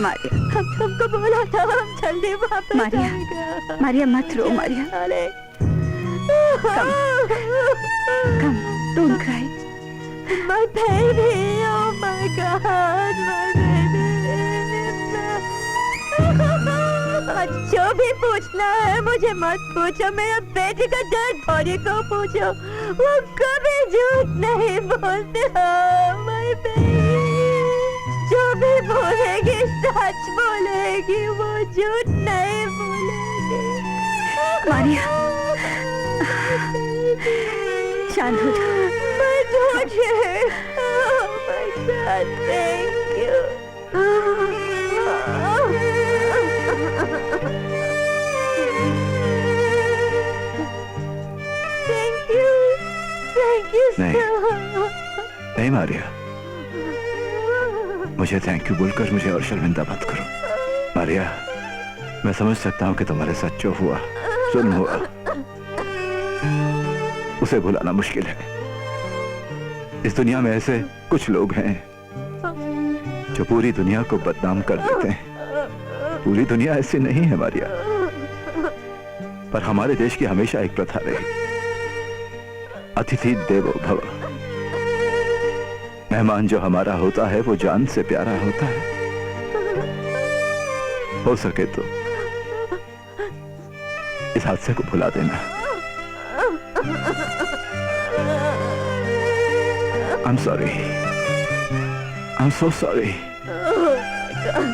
Maria, हम तुमको बोला था हम जल्दी वापस Maria, आएगा. Maria, मत रो, Maria. अरे Come, don't cry. My baby, oh my God, my baby. जो भी पूछना है मुझे मत पूछो, मेरे बेटे का डेड बॉडी को पूछो, वो कभी झूठ नहीं बोलते हो, my baby. जो भी बोलेगी सच बोलेगी, वो झूठ नहीं बोलेगी. Maria, शांत हो जाओ. मैं झूठ है. Oh my God, thank you. Thank you नहीं। so. नहीं मारिया, मुझे थैंक यू बोलकर मुझे और शर्मिंदा मत करो। मारिया, मैं समझ सकता हूँ कि तुम्हारे साथ जो हुआ जुल्म हुआ उसे भुलाना मुश्किल है। इस दुनिया में ऐसे कुछ लोग हैं जो पूरी दुनिया को बदनाम कर देते हैं। पूरी दुनिया ऐसी नहीं है मारिया, पर हमारे देश की हमेशा एक प्रथा रही, अतिथि देवो भव। मेहमान जो हमारा होता है वो जान से प्यारा होता है। हो सके तो इस हादसे को भुला देना। I'm sorry. I'm so sorry. Oh my God.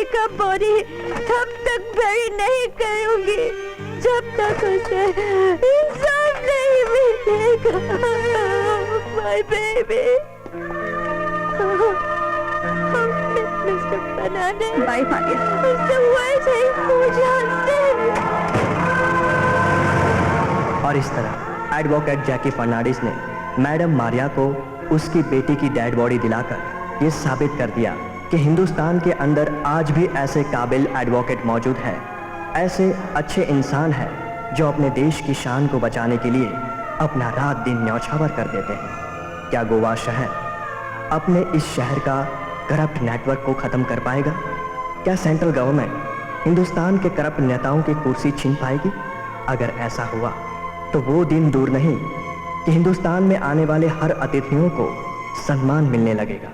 का बॉडी तब तक बरी नहीं करूंगी जब तक उसे इंसाफ नहीं मिलेगा। My baby. Mister Fernandes, bye फारिया। मिस्टर वाइट वो जानते हैं। और इस तरह एडवोकेट जैकी फर्नांडिस ने मैडम मारिया को उसकी बेटी की डेड बॉडी दिलाकर ये साबित कर दिया कि हिंदुस्तान के अंदर आज भी ऐसे काबिल एडवोकेट मौजूद हैं, ऐसे अच्छे इंसान हैं जो अपने देश की शान को बचाने के लिए अपना रात दिन न्यौछावर कर देते हैं। क्या गोवा शहर अपने इस शहर का करप्ट नेटवर्क को खत्म कर पाएगा? क्या सेंट्रल गवर्नमेंट हिंदुस्तान के करप्ट नेताओं की कुर्सी छीन पाएगी? अगर ऐसा हुआ तो वो दिन दूर नहीं कि हिंदुस्तान में आने वाले हर अतिथियों को सम्मान मिलने लगेगा।